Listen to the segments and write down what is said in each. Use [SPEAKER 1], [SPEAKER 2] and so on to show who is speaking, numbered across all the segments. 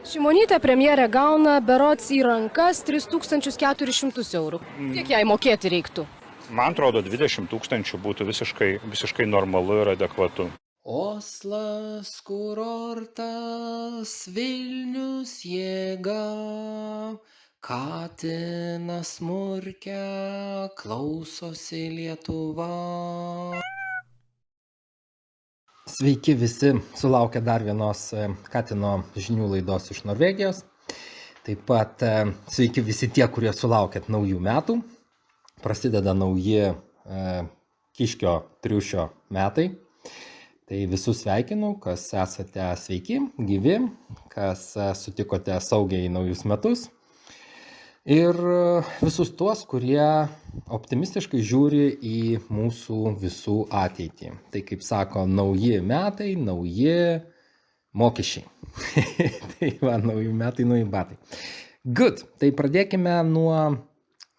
[SPEAKER 1] Šimonytė premjerė gauna berods į rankas 3400 eurų. Kiek jai mokėti reiktų?
[SPEAKER 2] Man atrodo, 20 000 būtų visiškai normalu ir adekvatu.
[SPEAKER 3] Oslas kurortas, Vilnius jėga, katinas murkia, klausosi Lietuva. Sveiki visi, sulaukę dar vienos Katino žinių laidos iš Norvegijos. Taip pat sveiki visi tie, kurie sulaukėt naujų metų. Prasideda nauji kiškio triušio metai. Tai visus sveikinu, kas esate sveiki, gyvi, kas sutikote saugiai naujus metus. Ir visus tuos, kurie optimistiškai žiūri į mūsų visų ateitį. Tai kaip sako, nauji metai, nauji mokesčiai. Tai va, nauji metai, nauji batai. Good, tai pradėkime nuo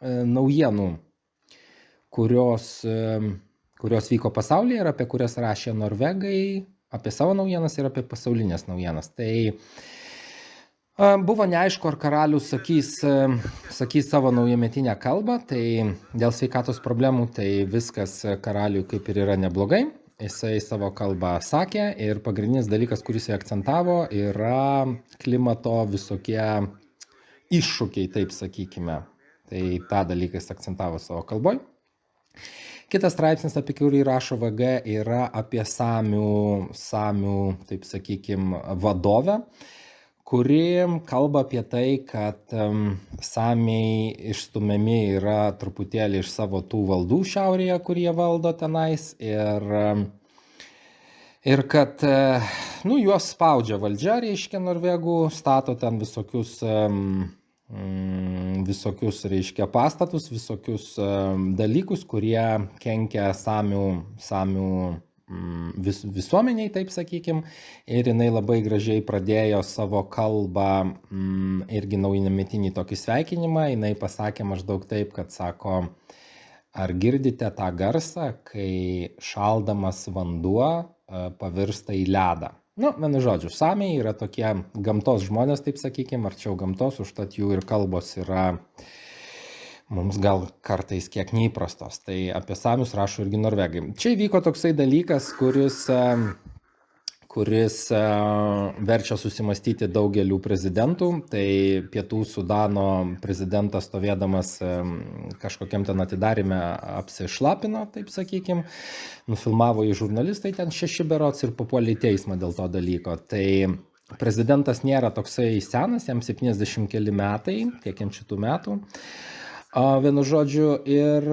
[SPEAKER 3] naujienų, kurios vyko pasaulyje ir apie kurias rašė norvegai, apie savo naujienas ir apie pasaulinės naujienas. Tai buvo neaišku, ar karalius sakys savo naujametinę kalbą, tai dėl sveikatos problemų tai viskas karaliui kaip ir yra neblogai. Jisai savo kalbą sakė ir pagrindinis dalykas, kuris jį akcentavo, yra klimato visokie iššūkiai, taip sakykime. Tai tą dalyką jis akcentavo savo kalboj. Kitas straipsnis, apie kurį rašo VG, yra apie samių, taip sakykime, vadovę, kuri kalba apie tai, kad samiai išstumiami yra truputėlį iš savo tų valdų šiaurėje, kurie valdo tenais, ir kad juos spaudžia valdžia, reiškia, norvegų, stato ten visokius, reiškia, pastatus, visokius dalykus, kurie kenkia samių visuomeniai, taip sakykim, ir jinai labai gražiai pradėjo savo kalbą, irgi naujametinį tokį sveikinimą. Jinai pasakė maždaug taip, kad sako, ar girdite tą garsą, kai šaldamas vanduo pavirsta į ledą. Vienu žodžiu, samiai yra tokie gamtos žmonės, taip sakykim, arčiau gamtos, užtat jų ir kalbos yra mums gal kartais kiek neįprastos. Tai apie samius rašo irgi norvegai. Čia įvyko toksai dalykas, kuris verčia susimastyti daugelių prezidentų. Tai Pietų Sudano prezidentas stovėdamas kažkokiam ten atidarime apsišlapino, taip sakykim. Nufilmavo į žurnalistai ten 6 berods ir papuolė į teismą dėl to dalyko. Tai prezidentas nėra toksai senas, jam 70 keli metai, kiek jam šitų metų. Vienu žodžiu, ir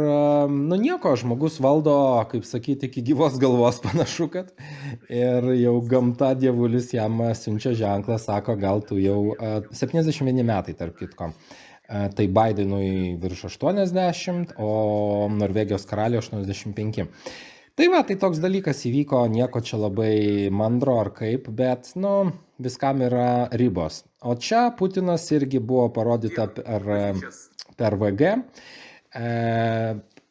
[SPEAKER 3] nieko, žmogus valdo, kaip sakyti, iki gyvos galvos panašu, kad ir jau gamta dievulis jam siunčia ženklą, sako, gal tu jau 71 metai, tarp kitko. Tai Bidenui virš 80, o Norvegijos karaliui 85. Tai va, tai toks dalykas įvyko, nieko čia labai mandro ar kaip, bet, viskam yra ribos. O čia Putinas irgi buvo parodyta per VG,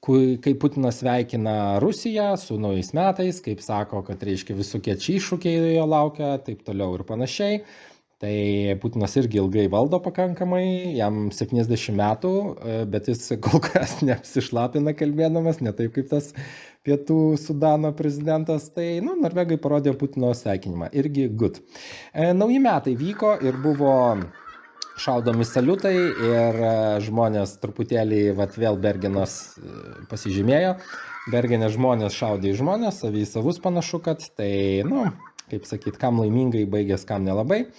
[SPEAKER 3] kai Putinas sveikina Rusiją su naujais metais, kaip sako, kad reiškia visokie čia iššūkiai jo laukia, taip toliau ir panašiai. Tai Putinas irgi ilgai valdo pakankamai, jam 70 metų, bet jis kol kas neapsišlapina kalbėdamas, ne taip kaip tas Pietų Sudano prezidentas. Tai, norvegai parodė Putino sveikinimą, irgi good. Nauji metai vyko ir buvo šaudomi saliutai ir žmonės truputėlį, vėl Bergenas pasižymėjo. Bergenė žmonės šaudė į žmonės, savį į savus panašu, kad tai, kaip sakyt, kam laimingai baigės, kam nelabai.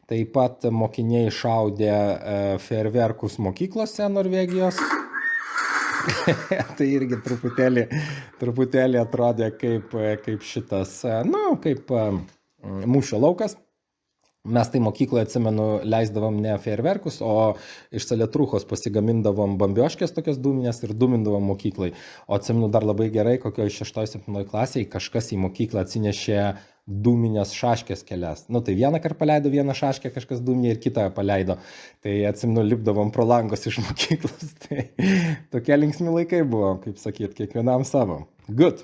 [SPEAKER 3] Taip pat mokiniai šaudė fejerverkus mokyklose Norvegijos. Tai irgi truputėlį atrodė kaip šitas, kaip mūšio laukas. Mes tai mokykloje, atsimenu, leisdavom ne fejerverkus, o iš salietruchos pasigamindavom bambioškės tokias dūminės ir dūmindavom mokyklai. O atsimenu dar labai gerai, kokioje 6-7 klasėje kažkas į mokyklą atsinešė dūminės šaškės kelias. Tai vieną kartą paleido vieną šaškę, kažkas dūminė ir kitą paleido. Tai atsimenu, lipdavom pro langus iš mokyklos. Tai tokie linksmi laikai buvo, kaip sakyt, kiekvienam savo. Good.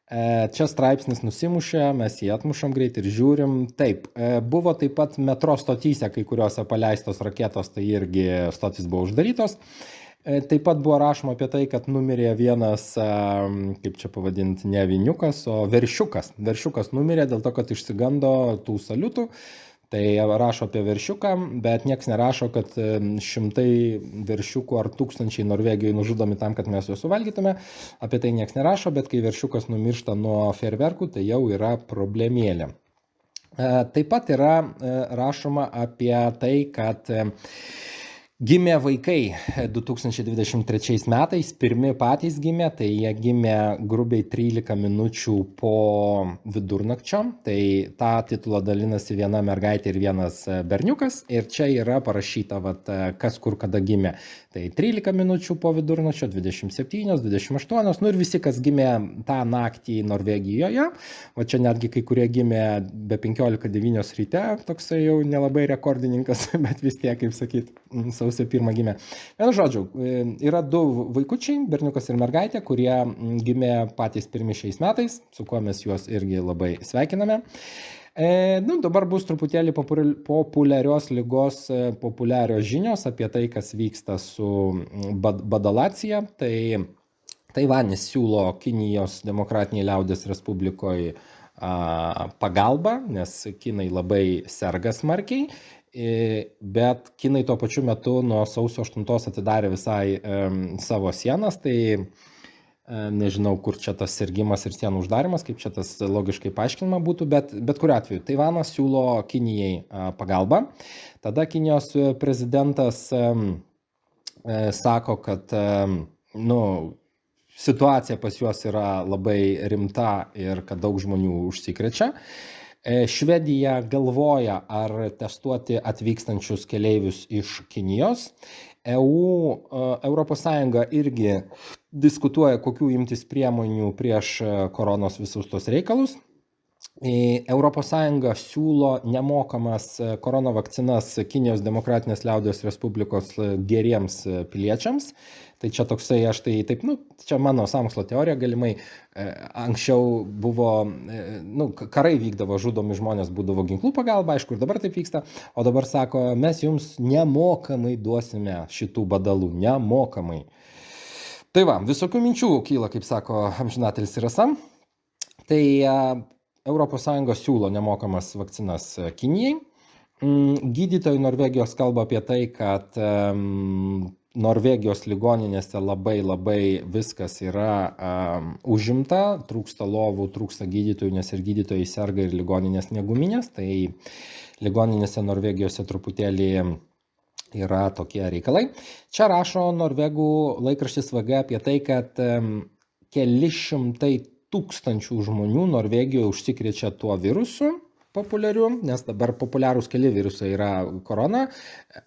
[SPEAKER 3] Čia straipsnis nusimušė, mes jį atmušam greit ir žiūrim. Taip, buvo taip pat metro stotyse, kai kuriuose paleistos raketos, tai irgi stotys buvo uždarytos. Taip pat buvo rašoma apie tai, kad numirė vienas, kaip čia pavadinti, ne aviniukas, o veršiukas. Veršiukas numirė dėl to, kad išsigando tų saliutų. Tai rašo apie veršiuką, bet nieks nerašo, kad šimtai veršiukų ar tūkstančiai Norvegijoje nužudomi tam, kad mes juos suvalgytume. Apie tai nieks nerašo, bet kai veršiukas numiršta nuo fejerverkų, tai jau yra problemėlė. Taip pat yra rašoma apie tai, kad gimė vaikai 2023 metais, pirmi patys gimė, tai jie gimė grubiai 13 minučių po vidurnakčio, tai tą titulą dalinasi viena mergaitė ir vienas berniukas, ir čia yra parašyta, kas kur kada gimė. Tai 13 minučių po vidurnakčio, 27, 28, ir visi, kas gimė tą naktį Norvegijoje, o čia netgi kai kurie gimė be 15:09 ryte, toksai jau nelabai rekordininkas, bet vis tiek, kaip sakyti, sausio 1 gimė. Vienu žodžiu, yra 2 vaikučiai, berniukas ir mergaitė, kurie gimė patys pirmi šiais metais, su kuo mes juos irgi labai sveikiname. Dabar bus truputėlį populiarios ligos, populiarios žinios apie tai, kas vyksta su badalacija. Tai Taivanis siūlo Kinijos Demokratiniai liaudies Respublikoje pagalbą, nes kinai labai serga smarkiai, bet kinai tuo pačiu metu nuo sausio 8 atidarė visai savo sienas, tai nežinau, kur čia tas sirgimas ir sienų uždarimas, kaip čia tas logiškai paaiškinama būtų, bet kuriuo atveju Taivanas siūlo Kinijai pagalbą. Tada Kinijos prezidentas sako, kad situacija pas juos yra labai rimta ir kad daug žmonių užsikrečia. Švedija galvoja, ar testuoti atvykstančius keleivius iš Kinijos. Europos Sąjunga irgi diskutuoja, kokių imtis priemonių prieš koronos visus tos reikalus. Europos Sąjunga siūlo nemokamas korona vakcinas Kinijos Demokratinės liaudies Respublikos geriems piliečiams. Tai čia toksai, čia mano sąmokslo teorija, galimai anksčiau buvo, karai vykdavo, žudomi žmonės būdavo ginklų pagalba, aišku, ir dabar taip vyksta, o dabar sako, mes jums nemokamai duosime šitų badalų, nemokamai. Tai visokių minčių kyla, kaip sako amžinatelis Rasa. Tai Europos Sąjunga siūlo nemokamas vakcinas Kinijai. Gydytojai Norvegijos kalba apie tai, kad Norvegijos ligoninėse labai viskas yra užimta, trūksta lovų, trūksta gydytojų, nes ir gydytojai serga ir ligoninės neguminės, tai ligoninėse Norvegijose truputėlį yra tokie reikalai. Čia rašo norvegų laikraštis VG apie tai, kad keli šimtai tūkstančių žmonių Norvegijoje užsikrečia tuo virusu populiariu, nes dabar populiarūs keli virusai yra korona,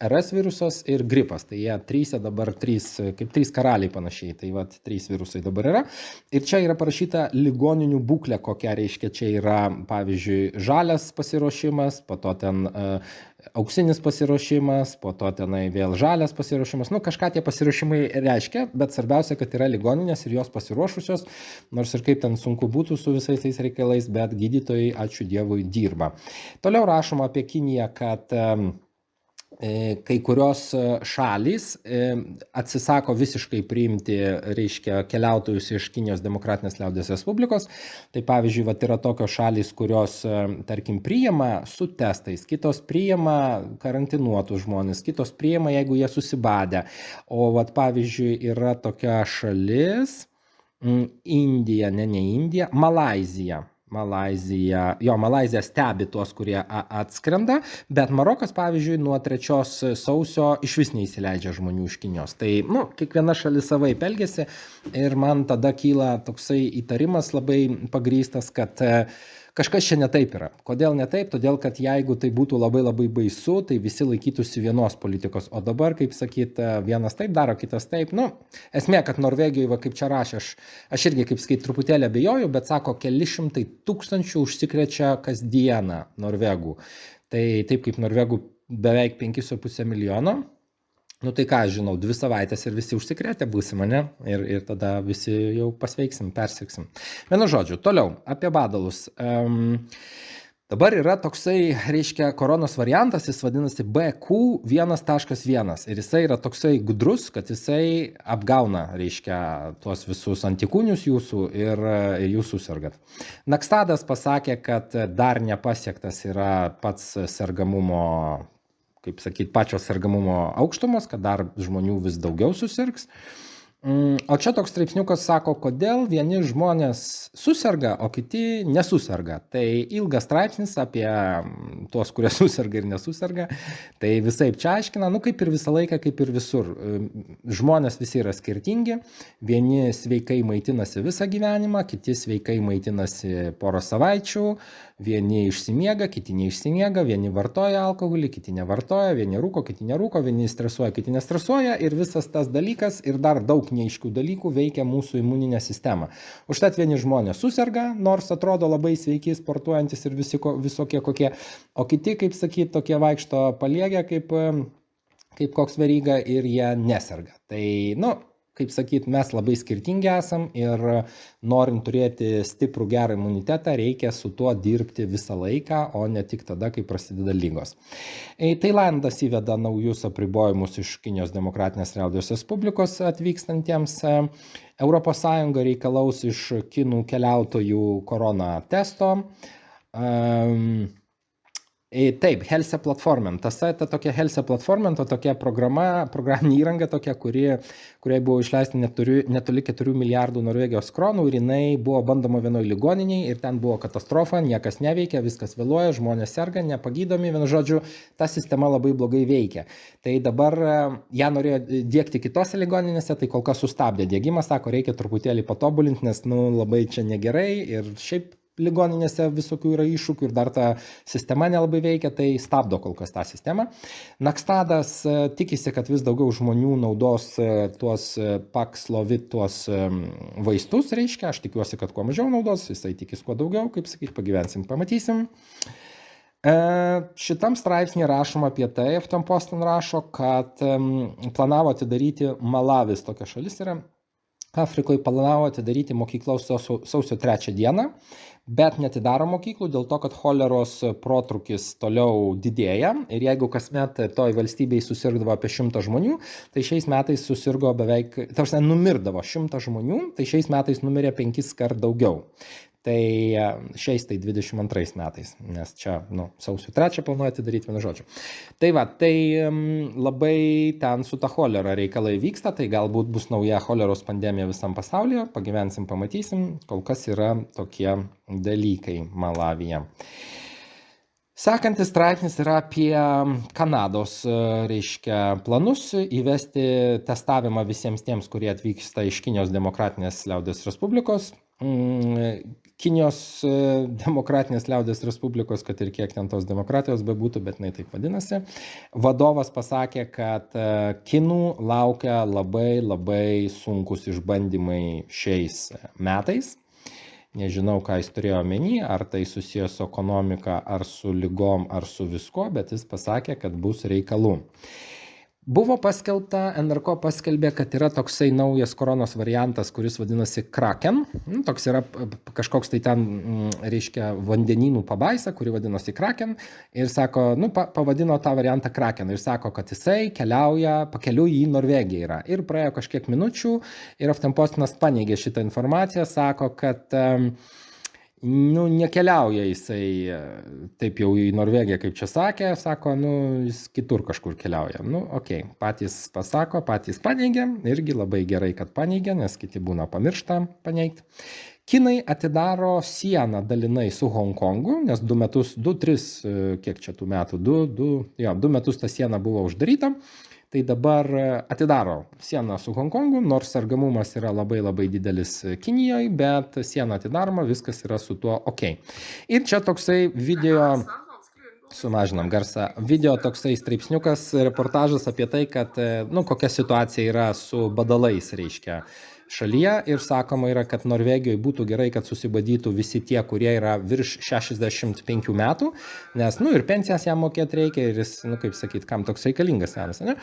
[SPEAKER 3] RS virusas ir gripas. Tai jie dabar kaip 3 karaliai panašiai, tai 3 virusai dabar yra. Ir čia yra parašyta ligoninių būklė, kokia reiškia, čia yra, pavyzdžiui, žalias pasiruošimas, po to ten auksinis pasiruošimas, po to tenai vėl žalias pasiruošimas. Kažką tie pasiruošimai reiškia, bet svarbiausia, kad yra ligoninės ir jos pasiruošusios, nors ir kaip ten sunku būtų su visais tais reikalais, bet gydytojai, ačiū Dievui, dirba. Toliau rašoma apie Kiniją, kad kai kurios šalys atsisako visiškai priimti, reiškia, keliautojus iš Kinijos Demokratinės liaudies Respublikos. Tai pavyzdžiui, yra tokios šalys, kurios, tarkim, priima su testais, kitos priima karantinuotus žmonės, kitos priima, jeigu jie susibadę. O pavyzdžiui, yra tokia šalis, Indija, ne Indija, Malaizija stebi tuos, kurie atskrenda, bet Marokas, pavyzdžiui, nuo 3 sausio iš vis neįsileidžia žmonių iš Kinijos. Tai, kiekviena šalis savaip elgiasi ir man tada kyla toksai įtarimas labai pagrįstas, kad kažkas čia netaip yra. Kodėl netaip? Todėl, kad jeigu tai būtų labai baisu, tai visi laikytųsi vienos politikos. O dabar, kaip sakyt, vienas taip daro, kitas taip. Esmė, kad Norvegijoje, kaip čia rašė, aš irgi, kaip sakyt, truputėlį abejoju, bet sako, keli šimtai tūkstančių užsikrečia kasdieną norvegų. Tai taip kaip norvegų beveik 5,5 milijono. Nu tai ką, žinau, 2 savaitės ir visi užsikrėtę būsim, ne? Ir tada visi jau pasveiksim, persirgsim. Vienu žodžiu, toliau, apie badalus. Dabar yra toksai, reiškia, koronos variantas, jis vadinasi BQ1.1 ir jisai yra toksai gudrus, kad jisai apgauna, reiškia, tuos visus antikūnius jūsų ir jūs susirgat. Nakstadas pasakė, kad dar nepasiektas yra pats sergamumo, kaip sakyt, pačios sergamumo aukštumos, kad dar žmonių vis daugiau susirgs. O čia toks straipsniukas sako, kodėl vieni žmonės suserga, o kiti nesuserga. Tai ilgas straipsnis apie tuos, kurie suserga ir nesuserga. Tai visai čia aiškina, nu kaip ir visą laiką, kaip ir visur. Žmonės visi yra skirtingi. Vieni sveikai maitinasi visą gyvenimą, kiti sveikai maitinasi porą savaičių. Vieni išsimiega, kiti neišsimiega, vieni vartoja alkoholį, kiti nevartoja, vieni rūko, kiti nerūko, vieni stresuoja, kiti nestresuoja ir visas tas dalykas ir dar daug neaiškių dalykų veikia mūsų imuninę sistemą. Užtat vieni žmonės suserga, nors atrodo labai sveiki, sportuojantis ir visokie kokie, o kiti, kaip sakyti, tokie vaikšto paliegę kaip koks Veryga ir jie neserga. Tai, nu, kaip sakyt, mes labai skirtingi esam ir norint turėti stiprų gerą imunitetą, reikia su tuo dirbti visą laiką, o ne tik tada, kai prasideda ligos. Tailandas įveda naujus apribojimus iš Kinijos Demokratinės Liaudies Respublikos atvykstantiems. ES reikalaus iš kinų keliautojų korona testo. Taip, Helse Platformen. Ta tokia Helse Platformen, to tokia programinė įranga tokia, kuriai buvo išleista netoli 4 milijardų Norvegijos kronų ir jinai buvo bandoma vienoje ligoninėje ir ten buvo katastrofa, niekas neveikia, viskas vėluoja, žmonės serga, nepagydomi, vienu žodžiu, ta sistema labai blogai veikia. Tai dabar ją norėjo diegti kitose ligoninėse, tai kol kas sustabdė diegimą, sako, reikia truputėlį patobulinti, nes labai čia negerai ir šiaip ligoninėse visokių yra iššūkių ir dar ta sistema nelabai veikia, tai stabdo kol kas tą sistemą. Nakstadas tikisi, kad vis daugiau žmonių naudos tuos Paxlovid, tuos vaistus, reiškia, aš tikiuosi, kad kuo mažiau naudos, jisai tikis kuo daugiau, kaip sakyti, pagyvensim, pamatysim. Šitam straipsnį rašoma apie tai, Afton Postan rašo, kad planavo atidaryti Malavis, tokia šalis yra, Afrikoje planavo atidaryti mokyklas sausio 3 dieną, bet netidaro mokyklų dėl to, kad choleros protrūkis toliau didėja ir jeigu kasmet toj valstybei susirgdavo apie 100 žmonių, tai šiais metais susirgo beveik, numirdavo 100 žmonių, tai šiais metais numirė 5 kart daugiau. Tai šiais tai 22 metais, nes čia sausio 3 planuoja atidaryti, vienu žodžiu. Tai va, tai labai ten su ta cholera reikalai vyksta, tai galbūt bus nauja choleros pandemija visam pasaulyje, pagyvensim, pamatysim, kol kas yra tokie dalykai Malavyje. Sekantis straipsnis yra apie Kanados, reiškia, planus įvesti testavimą visiems tiems, kurie atvyksta iš Kinijos Demokratinės Liaudies Respublikos. Kinijos Demokratinės Liaudies Respublikos, kad ir kiek ten tos demokratijos bebūtų, bet jinai taip vadinasi. Vadovas pasakė, kad kinų laukia labai labai sunkus išbandymai šiais metais. Nežinau, ką jis turėjo omeny, ar tai susijęs su ekonomika, ar su ligom, ar su visko, bet jis pasakė, kad bus reikalų. Buvo paskelbta, NRK paskelbė, kad yra toksai naujas koronos variantas, kuris vadinasi Kraken. Toks yra kažkoks tai ten, reiškia, vandenynų pabaisa, kuri vadinosi Kraken. Ir sako, pavadino tą variantą Kraken. Ir sako, kad jisai keliauja, pakeliui į Norvegiją yra. Ir praėjo kažkiek minučių ir Afton Postanas paneigė šitą informaciją, sako, kad nekeliauja jisai taip jau į Norvegiją, kaip čia sakė, sako, jis kitur kažkur keliauja. Okei, patys pasako, patys paneigė, irgi labai gerai, kad paneigė, nes kiti būna pamiršta paneigti. Kinai atidaro sieną dalinai su Hongkongu, nes 2 metus, 2-3, kiek čia tų metų, 2 metus ta siena buvo uždaryta. Tai dabar atidaro sieną su Hongkongu, nors sergamumas yra labai labai didelis Kinijoje, bet siena atidaroma, viskas yra su tuo ok. Ir čia toksai video, sumažinam garsą, video toksai straipsniukas, reportažas apie tai, kad, kokia situacija yra su badalais, reiškia, šalyje ir sakoma yra, kad Norvegijoje būtų gerai, kad susibadytų visi tie, kurie yra virš 65 metų, nes, ir pensijas jam mokėti reikia ir jis, kaip sakyt, kam toks reikalingas senas, ne?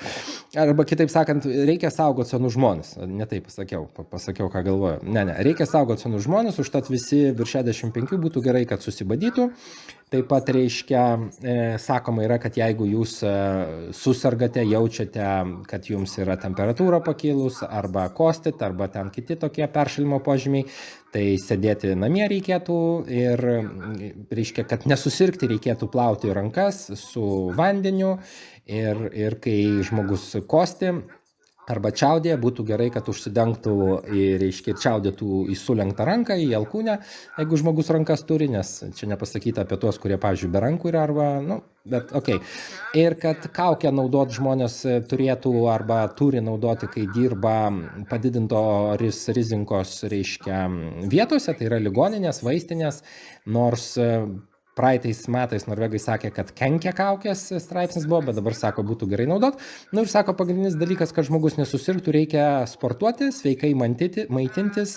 [SPEAKER 3] Arba kitaip sakant, reikia saugoti senus žmonės, ne taip pasakiau, ką galvoju, reikia saugoti senus žmonės, užtat visi virš 65 būtų gerai, kad susibadytų. Taip pat reiškia, sakoma yra, kad jeigu jūs susirgate, jaučiate, kad jums yra temperatūra pakilus, arba kostit, arba ten kiti tokie peršalimo požymiai, tai sėdėti namie reikėtų ir reiškia, kad nesusirgti reikėtų plauti rankas su vandeniu ir kai žmogus kosti, arba čiaudė, būtų gerai, kad užsidengtų ir čiaudėtų į sulenktą ranką, į alkūnę, jeigu žmogus rankas turi, nes čia nepasakyta apie tuos, kurie, pavyzdžiui, be rankų yra, arba, bet okei. Ir kad kaukę naudot žmonės turėtų arba turi naudoti, kai dirba padidintos rizikos, reiškia, vietose, tai yra ligoninės, vaistinės, nors praeitais metais norvegai sakė, kad kenkia kaukės straipsnis buvo, bet dabar sako, būtų gerai naudot. Ir sako, pagrindinis dalykas, kad žmogus nesusirgtų, reikia sportuoti, sveikai maitintis,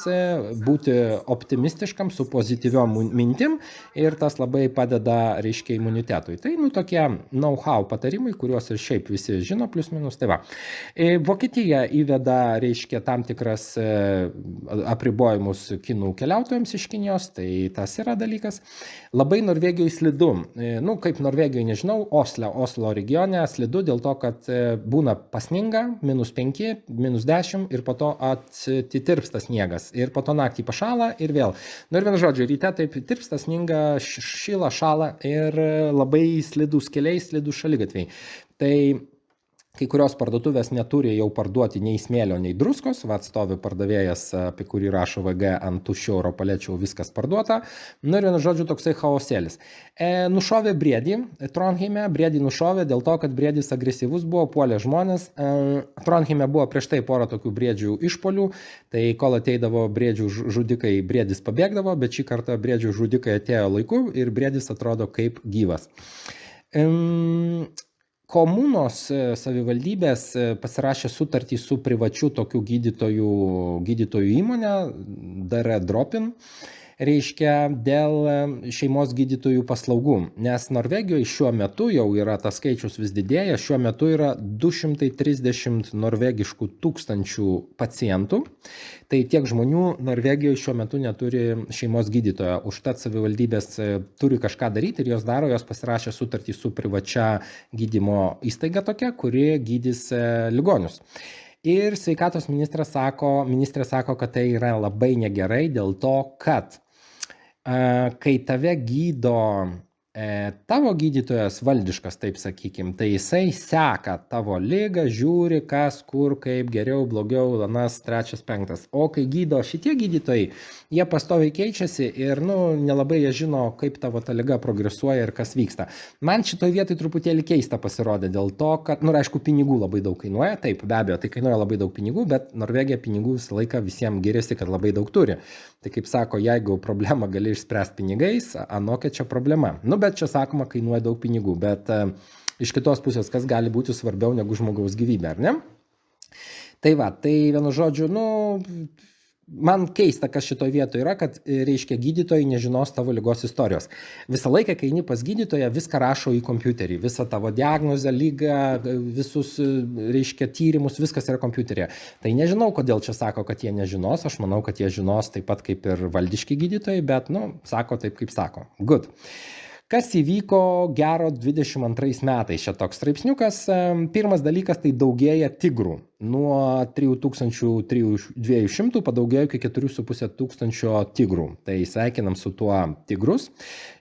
[SPEAKER 3] būti optimistiškam, su pozityviom mintim ir tas labai padeda, reiškia, imunitetui. Tai, tokie know-how patarimai, kuriuos ir šiaip visi žino, plius minus. Tai va. Vokietija įveda, reiškia, tam tikras apribojimus kinų keliautojams iš Kinijos, tai tas yra dalykas. Labai Norvegijoje slidu. Kaip Norvegijoje, nežinau, Oslo regione slidu dėl to, kad būna pasninga, -5, -10 ir po to atitirpsta sniegas. Ir po to naktį pašala ir vėl. Ir vienu žodžiu, ryte taip tirpsta sninga, šyla, šala ir labai slidūs keliai, slidūs šaligatviai. Tai kai kurios parduotuvės neturi jau parduoti nei smėlio, nei druskos, stovi pardavėjas, apie kurį rašo VG ant tuščio europalečių, viskas parduota. Ir vienu žodžiu, toksai chaosėlis. Nušovė briedį Trondheime, briedį nušovė dėl to, kad briedis agresyvus buvo, puolė žmonės. Trondheime buvo prieš tai porą tokių briedžių išpolių, tai kol ateidavo briedžių žudikai, briedis pabėgdavo, bet šį kartą briedžių žudikai atėjo laiku ir briedis atrodo kaip gyvas. Komunos savivaldybės pasirašė sutartį su privačiu tokiu gydytojų įmonė, DR Dropin, reiškia, dėl šeimos gydytojų paslaugų. Nes Norvegijoje šiuo metu jau yra, tas skaičius vis didėja, šiuo metu yra 230 norvegiškų tūkstančių pacientų. Tai tiek žmonių Norvegijoje šiuo metu neturi šeimos gydytojo. Užtat savivaldybės turi kažką daryti ir jos daro, jos pasirašė sutartį su privačia gydymo įstaiga tokia, kuri gydys ligonius. Ir sveikatos ministrė sako, kad tai yra labai negerai dėl to, kad kai tave gydo tavo gydytojas valdiškas, taip sakykim, tai jisai seka tavo ligą, žiūri, kas, kur, kaip, geriau, blogiau, anas, trečias, penktas. O kai gydo šitie gydytojai, jie pastoviai keičiasi ir, nelabai jie žino, kaip tavo ta liga progresuoja ir kas vyksta. Man šitoj vietoj truputėlį keista pasirodė dėl to, kad, aišku, pinigų labai daug kainuoja, taip, be abejo, tai kainuoja labai daug pinigų, bet Norvegija pinigų visą laiką visiems giriasi, kad labai daug turi. Tai kaip sako, jeigu problemą gali išspręsti pinigais, anokia čia problema. Bet čia sakoma, kainuoja daug pinigų, bet iš kitos pusės, kas gali būti svarbiau negu žmogaus gyvybė, ar ne? Tai va, tai vienu žodžiu, man keista, kas šitoje vietoje yra, kad, reiškia, gydytojai nežinos tavo ligos istorijos. Visą laiką, kai eini pas gydytoją, viską rašo į kompiuterį, visą tavo diagnozę, lygą, visus, reiškia, tyrimus, viskas yra kompiuteryje. Tai nežinau, kodėl čia sako, kad jie nežinos, aš manau, kad jie žinos taip pat kaip ir valdiški gydytojai, bet, sako taip, kaip sako. Good. Kas įvyko gero 22 metais? Čia toks straipsniukas. Pirmas dalykas, tai daugėja tigrų. Nuo 3200 padaugėjo iki 4500 tigrų. Tai sveikinam su tuo tigrus.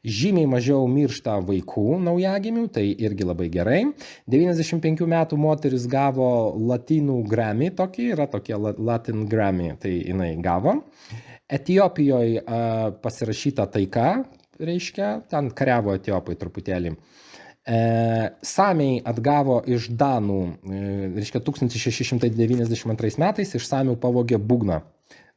[SPEAKER 3] Žymiai mažiau miršta vaikų naujagimių, tai irgi labai gerai. 95 metų moteris gavo Latinų Grammy, yra tokie Latin Grammy, tai jinai gavo. Etiopijoje pasirašyta taika, reiškia, ten kariavo etiopai truputėlį. Samiai atgavo iš danų, reiškia, 1692 metais iš samių pavogė būgną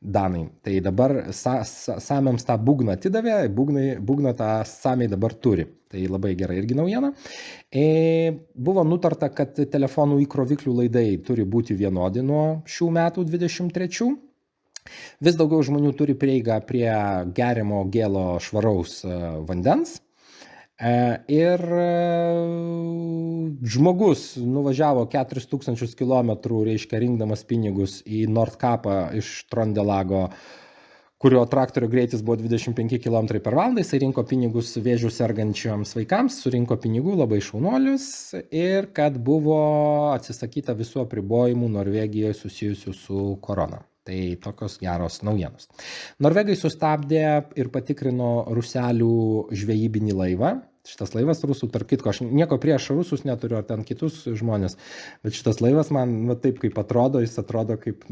[SPEAKER 3] danai. Tai dabar samiams tą būgną atidavė, būgną tą samiai dabar turi. Tai labai gerai irgi naujiena. Buvo nutarta, kad telefonų įkroviklių laidai turi būti vienodi nuo šių metų 23. Vis daugiau žmonių turi prieigą prie geriamo gėlo švaraus vandens. Ir žmogus nuvažiavo 4000 kilometrų, reiškia, rinkdamas pinigus į Nordkapą iš Trondelago, kurio traktorio greitis buvo 25 km per valandą, jisai rinko pinigus vėžių sergančioms vaikams, surinko pinigų, labai šaunuolius, ir kad buvo atsisakyta visų apribojimų Norvegijoje susijusių su korona. Tai tokios geros naujienos. Norvegai sustabdė ir patikrino ruselių žvejybinį laivą. Šitas laivas rusų, tarp kitko, aš nieko prieš rusus neturiu, ar ten kitus žmonės, bet šitas laivas man taip kaip atrodo, jis atrodo kaip,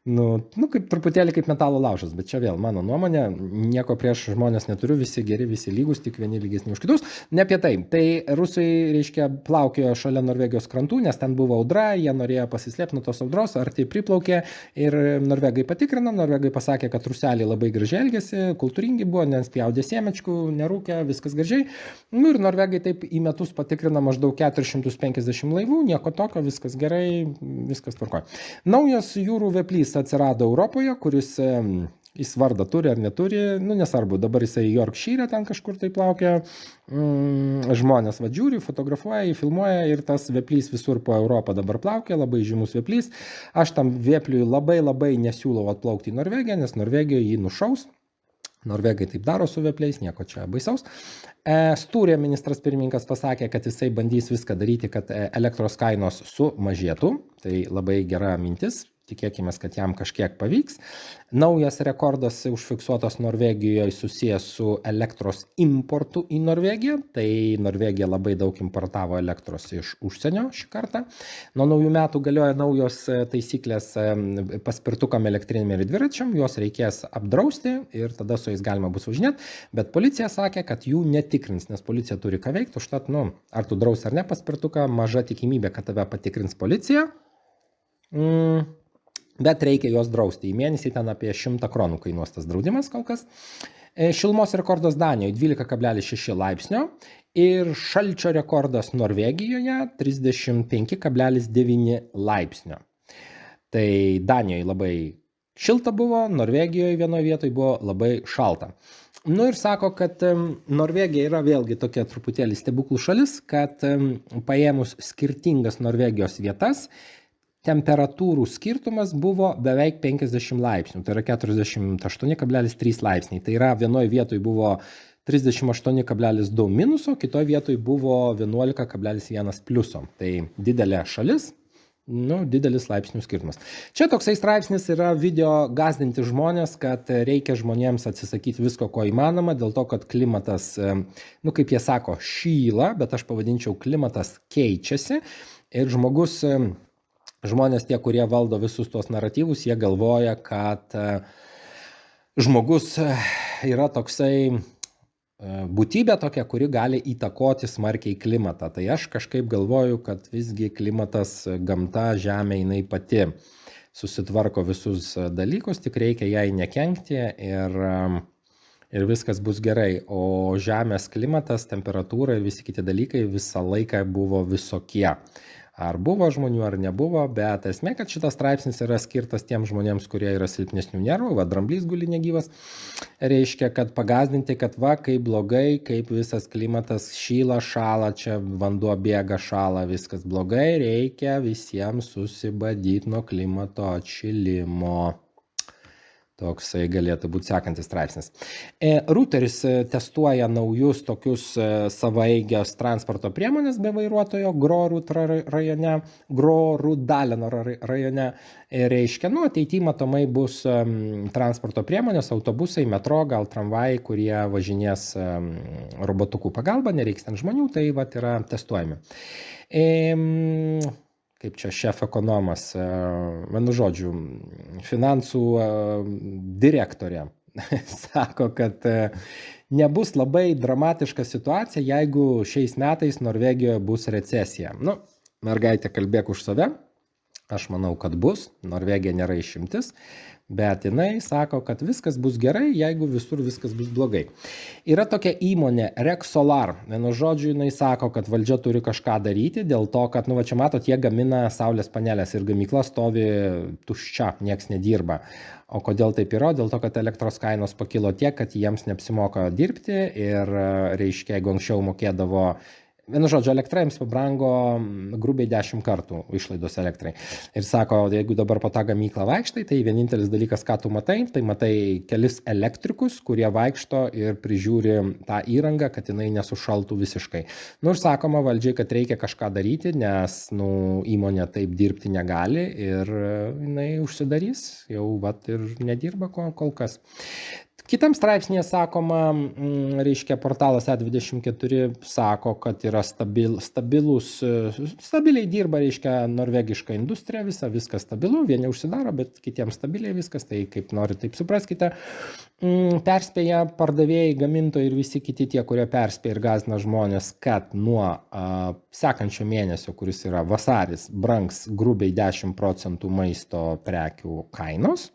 [SPEAKER 3] kaip truputėlį kaip metalo laužas, bet čia vėl mano nuomonė, nieko prieš žmonės neturiu, visi geri, visi lygus, tik vieni lygesni už kitus. Ne apie tai. Tai rusai, reiškia, plaukėjo šalia Norvegijos krantų, nes ten buvo audra, jie norėjo pasislėpti nuo tos audros, arti priplaukė ir norvegai patikrino, norvegai pasakė, kad ruseliai labai gražiai elgėsi, kultūringi buvo, nespjaudė sėmečkų, nerūkė, viskas gražiai. Ir norvegai taip į metus patikrina maždaug 450 laivų, nieko tokio, viskas gerai, viskas tvarkoja. Naujas jūrų veplys atsirado Europoje, kuris jis vardą turi ar neturi, nesvarbu, dabar jisai Yorkshire ten kažkur tai plaukia, žmonės žiūri, fotografuoja, filmuoja ir tas veplys visur po Europą dabar plaukia, labai žymus veplys. Aš tam vepliui labai nesiūlau atplaukti į Norvegiją, nes Norvegijoje jį nušaus. Norvegai taip daro su vepliais, nieko čia baisaus. Stūrė ministras pirmininkas pasakė, kad jisai bandys viską daryti, kad elektros kainos sumažėtų. Tai labai gera mintis. Tikėkime, kad jam kažkiek pavyks. Naujas rekordas užfiksuotas Norvegijoje susijęs su elektros importu į Norvegiją. Tai Norvegija labai daug importavo elektros iš užsienio šį kartą. Nuo naujų metų galioja naujos taisyklės paspirtukam, elektrinėm ir dviračiam. Juos reikės apdrausti ir tada su jais galima bus važinėti. Bet policija sakė, kad jų netikrins, nes policija turi ką veikti. Užtat, ar tu drausi ar ne paspirtuką, maža tikimybė, kad tave patikrins policija. Bet reikia juos drausti. Į mėnesį ten apie 100 kronų kainuos tas draudimas kol kas. Šilumos rekordas Danijoje 12,6 laipsnio ir šalčio rekordas Norvegijoje 35,9 laipsnio. Tai Danijoje labai šilta buvo, Norvegijoje vienoje vietoje buvo labai šalta. Ir sako, kad Norvegija yra vėlgi tokia truputėlį stebuklų šalis, kad paėmus skirtingas Norvegijos vietas, temperatūrų skirtumas buvo beveik 50 laipsnių, tai yra 48,3 laipsniai. Tai yra vienoje vietoje buvo 38,2 minuso, kitoje vietoje buvo 11,1 pliuso. Tai didelė šalis, didelis laipsnių skirtumas. Čia toksai straipsnis yra video gąsdinti žmonės, kad reikia žmonėms atsisakyti visko, ko įmanoma, dėl to, kad klimatas, kaip jie sako, šyla, bet aš pavadinčiau klimatas keičiasi ir žmonės tie, kurie valdo visus tuos naratyvus, jie galvoja, kad žmogus yra toksai būtybė tokia, kuri gali įtakoti smarkiai klimatą. Tai aš kažkaip galvoju, kad visgi klimatas, gamta, žemė, jinai pati susitvarko visus dalykus, tik reikia jai nekenkti ir viskas bus gerai. O žemės klimatas, temperatūra ir visi kiti dalykai visą laiką buvo visokie. Ar buvo žmonių, ar nebuvo, bet esmė, kad šitas straipsnis yra skirtas tiems žmonėms, kurie yra silpnesnių nervų, dramblys guli negyvas, reiškia, kad pagąsdinti, kad kaip blogai, kaip visas klimatas šyla, šala, čia vanduo bėga, šala, viskas blogai, reikia visiems susibadyti nuo klimato atšilimo. Toksai galėtų būti sekantis straipsnis. Reuteris testuoja naujus tokius savaeigios transporto priemonės be vairuotojo Groruddaleno rajone. Reiškia, ateityje matomai bus transporto priemonės, autobusai, metro, gal tramvajai, kurie važinės robotukų pagalba, nereiks ten žmonių, tai yra testuojami. Kaip čia šef ekonomas, vienu žodžiu, finansų direktorė sako, kad nebus labai dramatiška situacija, jeigu šiais metais Norvegijoje bus recesija. Mergaitė, kalbėk už save. Aš manau, kad bus, Norvegija nėra išimtis, bet jinai sako, kad viskas bus gerai, jeigu visur viskas bus blogai. Yra tokia įmonė Rex Solar. Vienu žodžiu, jinai sako, kad valdžia turi kažką daryti, dėl to, kad, va čia matot, jie gamina saulės panelės ir gamykla stovi tuščia, nieks nedirba. O kodėl taip yra? Dėl to, kad elektros kainos pakilo tiek, kad jiems neapsimoka dirbti ir, reiškia, jeigu anksčiau mokėdavo, vienu žodžiu, elektra jiems pabrango grubiai 10 kartų išlaidos elektrai. Ir sako, jeigu dabar po tą gamyklą vaikštai, tai vienintelis dalykas, ką tu matai, tai matai kelis elektrikus, kurie vaikšto ir prižiūri tą įrangą, kad jinai nesušaltų visiškai. Nu ir sakoma valdžiai, kad reikia kažką daryti, nes įmonė taip dirbti negali ir jinai užsidarys, jau vat ir nedirba kol kas. Kitam straipsnėje sakoma, reiškia, portalas E24 sako, kad yra stabiliai dirba, reiškia, norvegiška industrija, viskas stabilu, vieni užsidaro, bet kitiems stabiliai viskas, tai kaip nori, taip supraskite. Perspėja pardavėjai, gamintojai ir visi kiti tie, kurie perspėja ir gąsdina žmonės, kad nuo sekančio mėnesio, kuris yra vasaris, brangs grubiai 10% maisto prekių kainos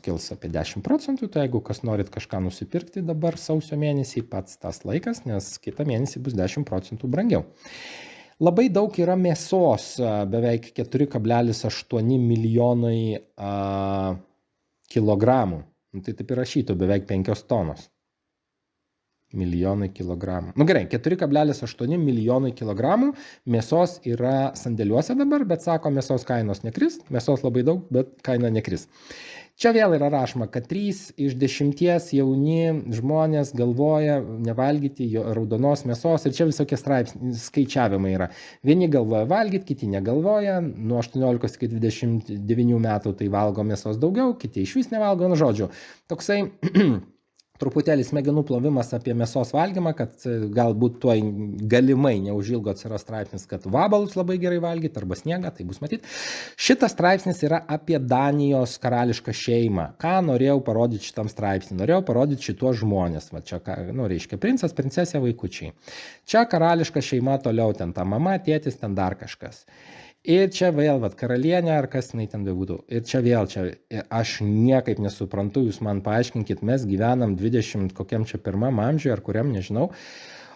[SPEAKER 3] kils apie 10%, tai jeigu kas norit kažką nusipirkti dabar sausio mėnesį, pats tas laikas, nes kitą mėnesį bus 10% brangiau. Labai daug yra mėsos, beveik 4,8 milijonai kilogramų. Tai taip ir rašytų, beveik 5 tonos. Milijonai kilogramų. Nu gerai, 4,8 milijonai kilogramų mėsos yra sandėliuose dabar, bet sako, mėsos kainos nekris, mėsos labai daug, bet kaina nekris. Čia vėl yra rašoma, kad 3 iš 10 jauni žmonės galvoja nevalgyti raudonos mėsos ir čia visokie skaičiavimai yra. Vieni galvoja valgyti, kiti negalvoja, nuo 18 iki 29 metų tai valgo mėsos daugiau, kiti iš vis nevalgo, nu žodžiu. Toksai truputėlį smegenų plovimas apie mėsos valgymą, kad galbūt tuoj galimai neužilgo atsiras straipsnis, kad vabalus labai gerai valgyti arba sniegą, tai bus matyti. Šitas straipsnis yra apie Danijos karališką šeimą. Ką norėjau parodyti šitam straipsnį? Norėjau parodyti šitos žmonės. Va čia, reiškia, princas, princesė, vaikučiai. Čia karališka šeima toliau, ten ta mama, tėtis, ten dar kažkas. Ir čia vėl, karalienė ar kas jinai ten bebūtų. Ir čia vėl, aš niekaip nesuprantu, jūs man paaiškinkit, mes gyvenam 21 amžiuje ar kuriam, nežinau,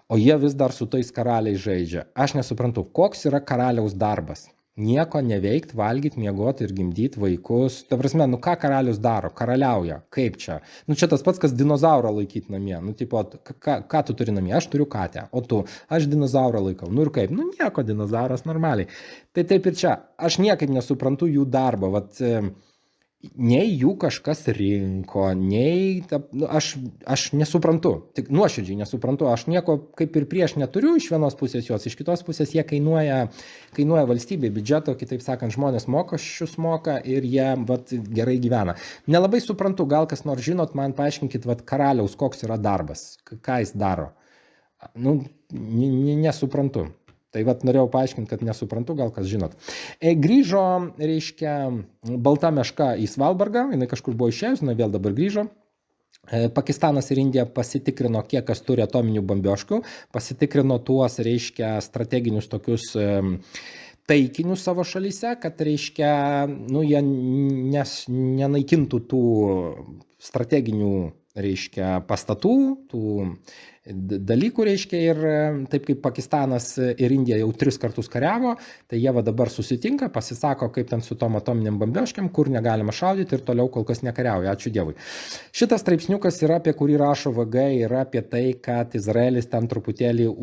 [SPEAKER 3] o jie vis dar su tais karaliais žaidžia. Aš nesuprantu, koks yra karaliaus darbas. Nieko neveikt, valgyt, miegot ir gimdyt vaikus. Ta prasme, ką karalius daro? Karaliauja. Kaip čia? Čia tas pats, kas dinozaurą laikyti namie. Tipo, ką tu turi namie? Aš turiu katę. O tu? Aš dinozaurą laikau. Ir kaip? Nieko, dinozauras normaliai. Tai taip ir čia. Aš niekaip nesuprantu jų darbo. Nei jų kažkas rinko, nei... Aš nesuprantu. Tik nuoširdžiai nesuprantu. Aš nieko kaip ir prieš neturiu iš vienos pusės jos. Iš kitos pusės jie kainuoja valstybei biudžeto, kitaip sakant, žmonės mokesčius moka ir jie gerai gyvena. Nelabai suprantu, gal kas nors žinot, man paaiškinkit, karaliaus koks yra darbas. Ką jis daro? Nesuprantu. Tai norėjau paaiškinti, kad nesuprantu, gal kas žinot. Grįžo, reiškia, balta meška į Svalbardą, jinai kažkur buvo išėjus, jinai vėl dabar grįžo. Pakistanas ir Indija pasitikrino, kiek kas turi atominių bombioškų, pasitikrino tuos, reiškia, strateginius tokius taikinius savo šalyse, kad, reiškia, jie nenaikintų tų strateginių, reiškia, pastatų, tų dalykų, reiškia, ir taip kaip Pakistanas ir Indija jau 3 kartus kariavo, tai jie dabar susitinka, pasisako, kaip ten su tom atominiam bombioškiam, kur negalima šaudyti ir toliau kol kas nekariauja, ačiū Dievui. Šitas straipsniukas yra, apie kurį rašo VG, yra apie tai, kad Izraelis ten truputėlį,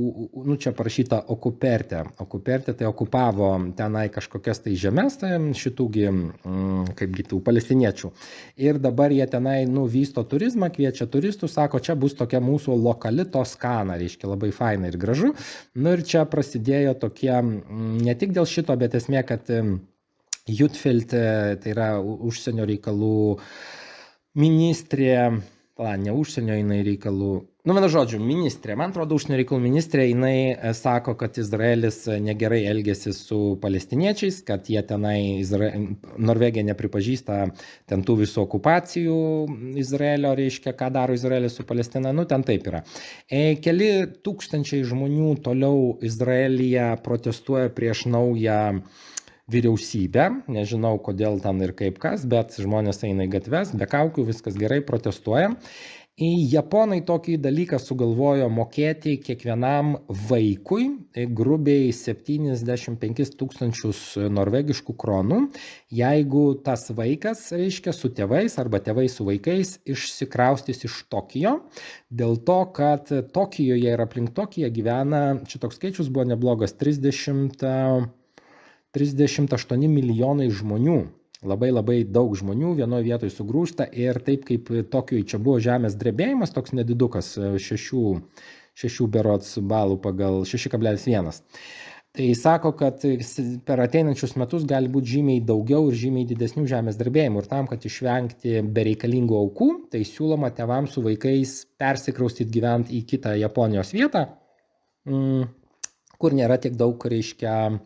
[SPEAKER 3] čia parašyta okupertė. Okupertė tai okupavo tenai kažkokias tai žemės, tai šitųgi, kaipgi tų palestiniečių. Ir dabar jie tenai, vysto turizmą, kviečia turistus, sako, čia bus tokia mūsų lokali Toskana, reiškia, labai faina ir gražu. Ir čia prasidėjo tokie, ne tik dėl šito, bet esmė, kad Jutfeld, tai yra užsienio reikalų ministrė, ne užsienio jinai reikalų, vienu žodžiu, ministrė, man atrodo, užsienio reikalų ministrė, jinai sako, kad Izraelis negerai elgėsi su palestiniečiais, kad jie tenai, Norvegija nepripažįsta ten tų visų okupacijų Izraelio, reiškia, ką daro Izraelis su Palestina, ten taip yra. Keli tūkstančiai žmonių toliau Izraelyje protestuoja prieš naują vyriausybę, nežinau kodėl ten ir kaip kas, bet žmonės eina į gatves, be kaukių, viskas gerai, protestuoja. Japonai tokį dalyką sugalvojo mokėti kiekvienam vaikui grubiai 75 000 norvegiškų kronų, jeigu tas vaikas, reiškia, su tėvais arba tėvai su vaikais išsikraustys iš Tokijo, dėl to, kad Tokijoje ir aplink Tokiją gyvena, šitoks skaičius buvo neblogas, 38 milijonai žmonių. Labai daug žmonių vienoje vietoje sugrūsta ir taip kaip Tokijoj čia buvo žemės drebėjimas, toks nedidukas 6 berods balų pagal 6,1. Tai sako, kad per ateinančius metus gali būti žymiai daugiau ir žymiai didesnių žemės drebėjimų. Ir tam, kad išvengti bereikalingų aukų, tai siūloma tėvams su vaikais persikraustyti gyventi į kitą Japonijos vietą, kur nėra tiek daug, reiškia,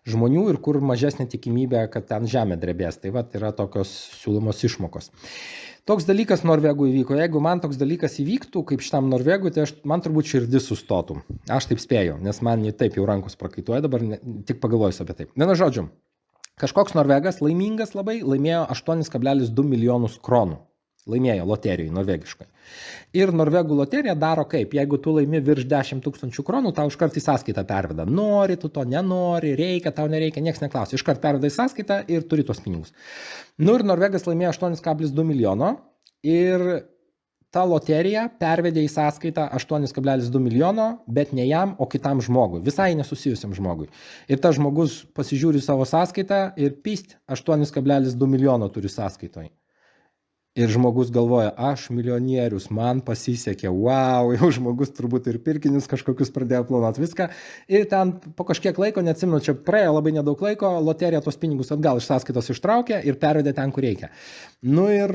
[SPEAKER 3] žmonių ir kur mažesnė tikimybė, kad ten žemė drebės. Tai vat yra tokios siūlomos išmokos. Toks dalykas Norvegų įvyko. Jeigu man toks dalykas įvyktų, kaip šitam Norvegui, tai man turbūt širdis sustotų. Aš taip spėjau, nes man taip jau rankos prakaituoja dabar, tik pagalvojus apie tai. Vienu žodžiu, kažkoks Norvegas laimingas labai laimėjo 8,2 milijonus kronų. Laimėjo loterijai norvegiškai. Ir Norvegų loterija daro kaip? Jeigu tu laimi virš 10 000 kronų, tau iškart į sąskaitą perveda. Nori, tu to nenori, reikia, tau nereikia, nieks neklausia. Iškart perveda į sąskaitą ir turi tuos pinigus. Nu ir Norvegas laimėjo 8,2 milijono ir ta loterija pervedė į sąskaitą 8,2 milijono, bet ne jam, o kitam žmogui, visai nesusijusiam žmogui. Ir tas žmogus pasižiūri savo sąskaitą ir pist 8,2 milijono turi sąskaitoje. Ir žmogus galvoja, aš milijonierius, man pasisekė, wow, jau žmogus turbūt ir pirkinius kažkokius pradėjo planuoti viską. Ir ten po kažkiek laiko, neatsimenu, čia praėjo labai nedaug laiko, loterija tos pinigus atgal iš sąskaitos ištraukė ir pervedė ten, kur reikia. Nu ir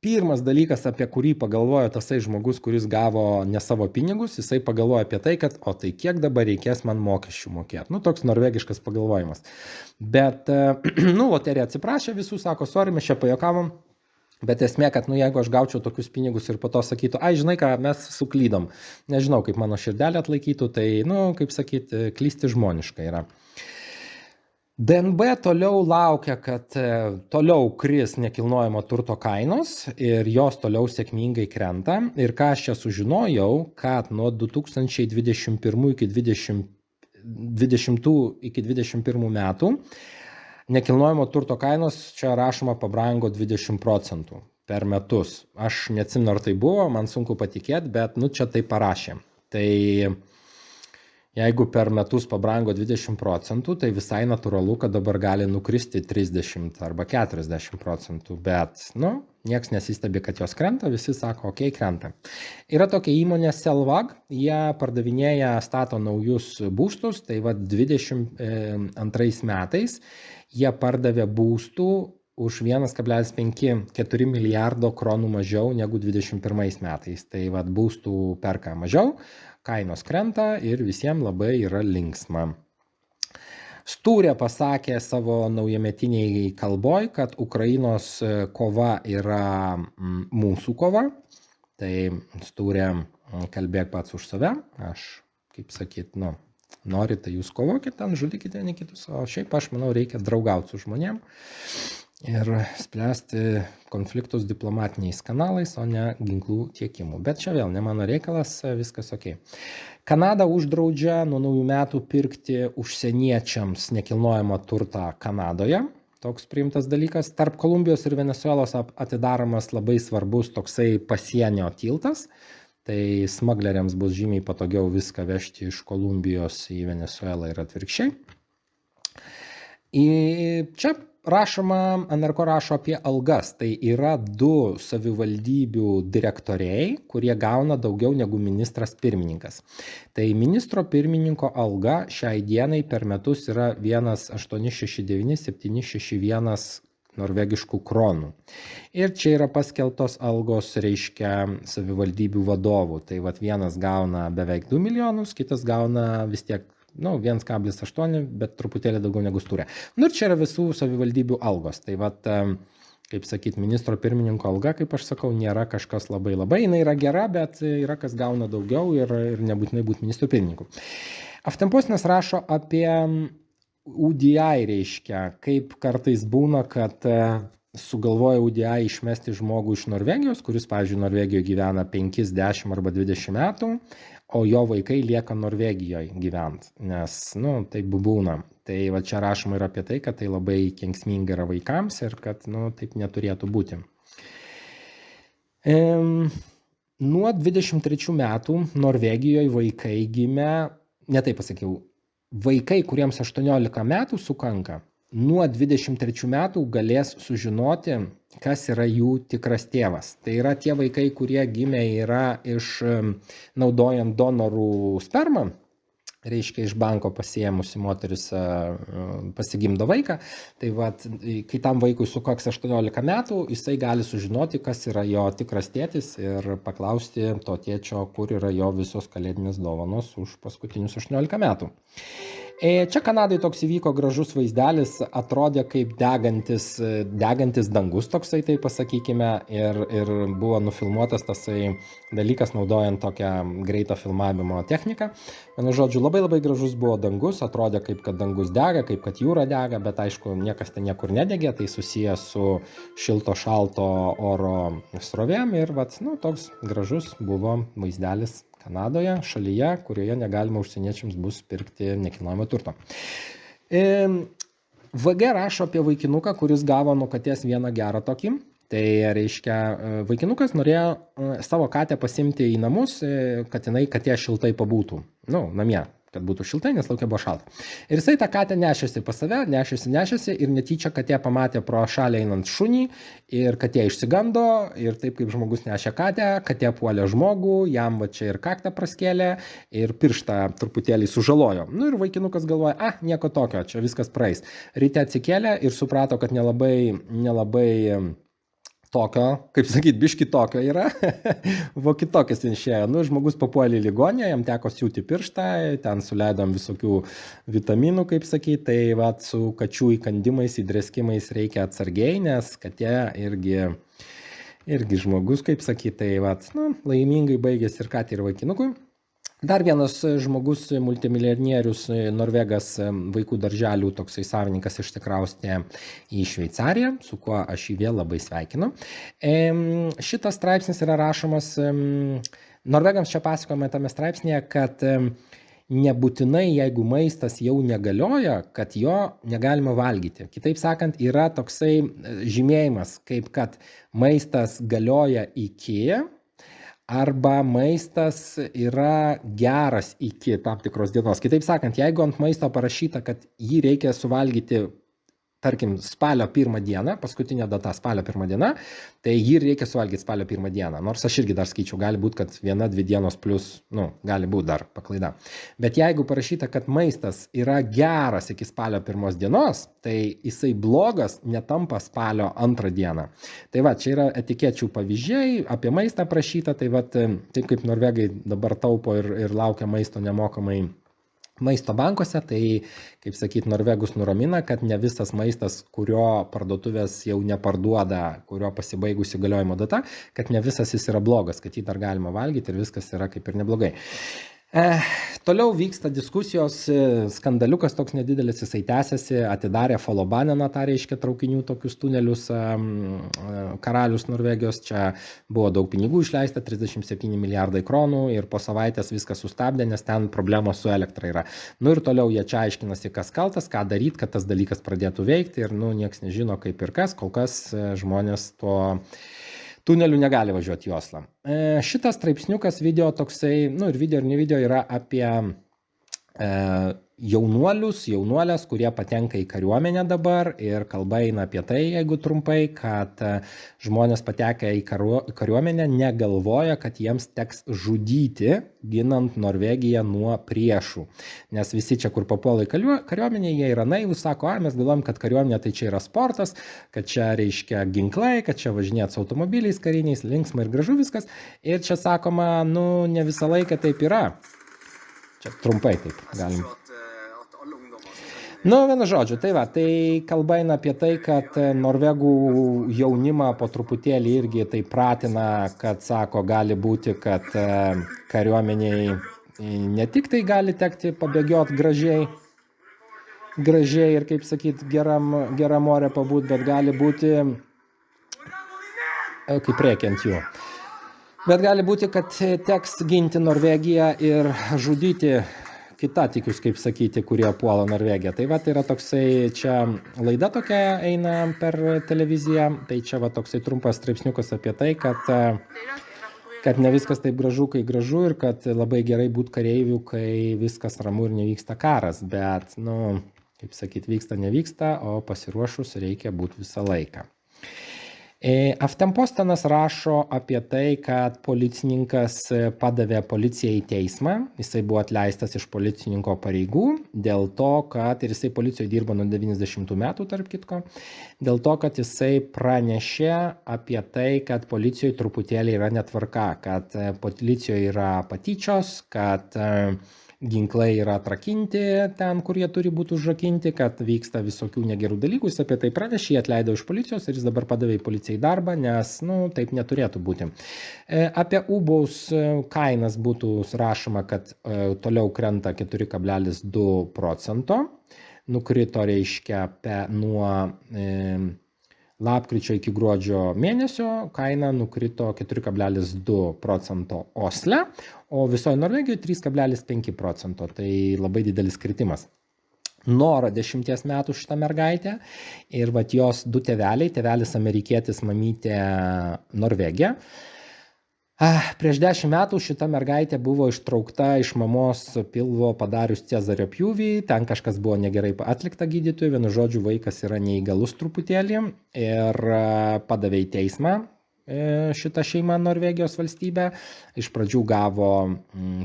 [SPEAKER 3] pirmas dalykas, apie kurį pagalvojo tasai žmogus, kuris gavo ne savo pinigus, jisai pagalvojo apie tai, kad o tai kiek dabar reikės man mokesčių mokėti. Nu, toks norvegiškas pagalvojimas. Bet, loterija atsiprašė visų, sako, sorry, mes čia pajuokavom. Bet esmė, kad jeigu aš gaučiau tokius pinigus ir po to sakytų, ai, žinai ką, mes suklydom, nežinau, kaip mano širdelė atlaikytų, tai, kaip sakyti, klysti žmoniškai yra. DNB toliau laukia, kad toliau kris nekilnojamo turto kainos ir jos toliau sėkmingai krenta. Ir ką aš čia sužinojau, kad nuo 2021 iki 2021 metų nekilnojamo turto kainos, čia rašoma, pabrango 20% per metus. Aš neatsimenu, ar tai buvo, man sunku patikėti, bet čia tai parašė. Tai jeigu per metus pabrango 20%, tai visai natūralu, kad dabar gali nukristi 30 arba 40%, bet, nieks nesistebi, kad jos krenta, visi sako, okei, krenta. Yra tokia įmonė Selvag, jie pardavinėja, stato naujus būstus, tai 22 metais jie pardavė būstų už 1,54 milijardo kronų mažiau negu 21 metais. Tai būstų perka mažiau, kainos krenta ir visiems labai yra linksma. Sturė pasakė savo naujametiniai kalboj, kad Ukrainos kova yra mūsų kova. Tai Sturė kalbėk pats už save. Aš, kaip sakyt, norit, tai jūs kovokit, ten žudykite vieni kitus, o šiaip aš manau reikia draugauti su žmonėm ir spręsti konfliktus diplomatiniais kanalais, o ne ginklų tiekimu. Bet čia vėl ne mano reikalas, viskas ok. Kanada uždraudžia nuo naujų metų pirkti užsieniečiams nekilnojamą turtą Kanadoje. Toks priimtas dalykas. Tarp Kolumbijos ir Venesuelos atidaromas labai svarbus toksai pasienio tiltas. Tai smagleriams bus žymiai patogiau viską vežti iš Kolumbijos į Venesuelą ir atvirkščiai. Čia rašoma, NRK rašo apie algas. Tai yra 2 savivaldybių direktoriai, kurie gauna daugiau negu ministras pirmininkas. Tai ministro pirmininko alga šiai dienai per metus yra 1,869 761 norvegiškų kronų. Ir čia yra paskelbtos algos, reiškia, savivaldybių vadovų. Tai vienas gauna beveik 2 milijonus, kitas gauna vis tiek 1,8, bet truputėlį daugiau negu Sturė. Ir čia yra visų savivaldybių algos. Tai kaip sakyt, ministro pirmininko alga, kaip aš sakau, nėra kažkas labai. Jinai yra gera, bet yra kas gauna daugiau ir nebūtinai būti ministro pirmininku. Aftenpostinas rašo apie UDI reiškia, kaip kartais būna, kad sugalvoja UDI išmesti žmogų iš Norvegijos, kuris, pavyzdžiui, Norvegijoje gyvena 5, 10 arba 20 metų, o jo vaikai lieka Norvegijoje gyvent, nes, taip būna. Tai va čia rašoma ir apie tai, kad tai labai kenksminga yra vaikams ir kad, taip neturėtų būti. Nuo 23 metų Norvegijoje vaikai gimė, netaip pasakiau, vaikai, kuriems 18 metų sukanka, nuo 23 metų galės sužinoti, kas yra jų tikras tėvas. Tai yra tie vaikai, kurie gimė yra naudojant donorų spermą, reiškia iš banko pasiėmusi moteris pasigimdo vaiką, tai kai tam vaikui sukaks 18 metų, jisai gali sužinoti, kas yra jo tikras tėtis ir paklausti to tėčio, kur yra jo visos kalėdinės dovanos už paskutinius 18 metų. Čia Kanadai toks įvyko gražus vaizdelis, atrodė kaip degantis dangus toksai, tai pasakykime, ir buvo nufilmuotas tasai dalykas naudojant tokią greito filmavimo techniką. Vienu žodžiu, labai gražus buvo dangus, atrodė kaip kad dangus dega, kaip kad jūra dega, bet aišku, niekas ten niekur nedegė, tai susijęs su šalto oro srovėm ir toks gražus buvo vaizdelis Kanadoje, šalyje, kurioje negalima užsieniečiams bus pirkti nekilnojamo turto. VG rašo apie vaikinuką, kuris gavo nuo katės vieną gerą tokį. Tai reiškia, vaikinukas norėjo savo katę pasimti į namus, kad katė šiltai pabūtų. Namie, kad būtų šiltai, nes laukia buvo šalta. Ir jisai tą katę nešėsi pas save, nešėsi ir netyčia katė pamatė pro šalį einant šunį ir katė išsigando ir taip kaip žmogus nešė katė puolė žmogų, jam čia ir kaktą praskėlė ir pirštą truputėlį sužalojo. Ir vaikinukas galvoja, nieko tokio, čia viskas praeis. Ryte atsikėlė ir suprato, kad nelabai tokio, kaip sakyt, biški tokio yra, kitokis išėjo. Žmogus papuolė į ligoninę, jam teko siūti pirštą, ten suleidom visokių vitaminų, kaip sakyt, tai su kačių įkandimais, įdreskimais reikia atsargiai, nes katė irgi žmogus, kaip sakyt, tai laimingai baigėsi ir katė ir vaikinukui. Dar vienas žmogus, multimilijonierius, Norvegas, vaikų darželių toksai savininkas išsikraustė į Šveicariją, su kuo aš jį vėl labai sveikinu. Šitas straipsnis yra rašomas, Norvegams čia pasakojame tame straipsnėje, kad nebūtinai, jeigu maistas jau negalioja, kad jo negalima valgyti. Kitaip sakant, yra toksai žymėjimas, kaip kad maistas galioja iki, arba maistas yra geras iki tam tikros dienos. Kitaip sakant, jeigu ant maisto parašyta, kad jį reikia suvalgyti, tarkim, spalio 1 dieną, paskutinė data spalio 1 diena, tai jį reikia suvalgyti spalio 1 dieną. Nors aš irgi dar skaičiau, gali būti, kad 1-2 dienos plus, gali būti dar paklaida. Bet jeigu parašyta, kad maistas yra geras iki spalio 1 dienos, tai jisai blogas netampa spalio 2 dieną. Tai čia yra etikečių pavyzdžiai, apie maistą prašyta, tai taip kaip norvegai dabar taupo ir laukia maisto nemokamai maisto bankuose, tai, kaip sakyt, norvegus nuramina, kad ne visas maistas, kurio parduotuvės jau neparduoda, kurio pasibaigusi galiojimo data, kad ne visas jis yra blogas, kad jį dar galima valgyti ir viskas yra kaip ir neblogai. Toliau vyksta diskusijos, skandaliukas toks nedidelis, jisai tęsiasi, atidarė Folobaneną, tą reiškia traukinių tokius tunelius, karalius Norvegijos, čia buvo daug pinigų išleista, 37 milijardai kronų ir po savaitės viskas sustabdė, nes ten problemos su elektra yra. Ir toliau jie čia aiškinasi, kas kaltas, ką daryti, kad tas dalykas pradėtų veikti ir nieks nežino kaip ir kas, kol kas žmonės to tunelių negali važiuoti į Oslą. Šitas straipsniukas video toksai, ir video ir ne video yra apie jaunuolės, kurie patenka į kariuomenę dabar ir kalba eina apie tai, jeigu trumpai, kad žmonės patekę į kariuomenę negalvoja, kad jiems teks žudyti, ginant Norvegiją nuo priešų. Nes visi čia, kur papuola į kariuomenę, jie yra naivūs, sako, mes galvojam, kad kariuomenė tai čia yra sportas, kad čia reiškia ginklai, kad čia važinėt su automobiliais kariniais, linksma ir gražu viskas. Ir čia sakoma, ne visą laiką taip yra. Čia trumpai taip galim. Vienu žodžiu, tai kalba eina apie tai, kad norvegų jaunimą po truputėlį irgi tai pratina, kad sako, gali būti, kad kariuomeniai ne tik tai gali tekti pabėgioti gražiai, gražiai ir, kaip sakyt, geram ore pabūt, bet gali būti, kaip rėkiant jų. Bet gali būti, kad teks ginti Norvegiją ir žudyti kitatikius, kaip sakyti, kurie puola Norvegiją. Tai va, tai yra toksai, čia laida tokia eina per televiziją, tai čia va toksai trumpas straipsniukas apie tai, kad ne viskas taip gražu, kai gražu, ir kad labai gerai būti kareivių, kai viskas ramu ir nevyksta karas, bet, nu, kaip sakyt, vyksta, nevyksta, o pasiruošus reikia būti visą laiką. Aftenpostenas rašo apie tai, kad policininkas padavė policiją į teismą, jisai buvo atleistas iš policininko pareigų, dėl to, kad, ir jisai policijoje dirbo nuo 90 metų, tarp kitko, dėl to, kad jisai pranešė apie tai, kad policijoje truputėlį yra netvarka, kad policijoje yra patyčios, kad ginklai yra atrakinti ten, kur jie turi būti užrakinti, kad vyksta visokių negerų dalykų, jis apie tai pranešė, jį atleido iš policijos ir jis dabar padavė į policiją į darbą, nes, nu, taip neturėtų būti. Apie ūbaus kainas būtų rašoma, kad toliau krenta 4,2%, nukrito, reiškia, nuo lapkričio iki gruodžio mėnesio kaina nukrito 4,2% Osle, o visoje Norvegijoje 3,5%, tai labai didelis kritimas. Nora 10 metų šitą mergaitę ir vat jos du tėveliai, tėvelis amerikietis, mamytė Norvegė. Prieš 10 metų šita mergaitė buvo ištraukta iš mamos pilvo padarius cezario pjūvį, ten kažkas buvo negerai atlikta gydytojui, vienu žodžiu vaikas yra neįgalus truputėlį ir padavė į teismą šitą šeimą Norvegijos valstybę. Iš pradžių gavo,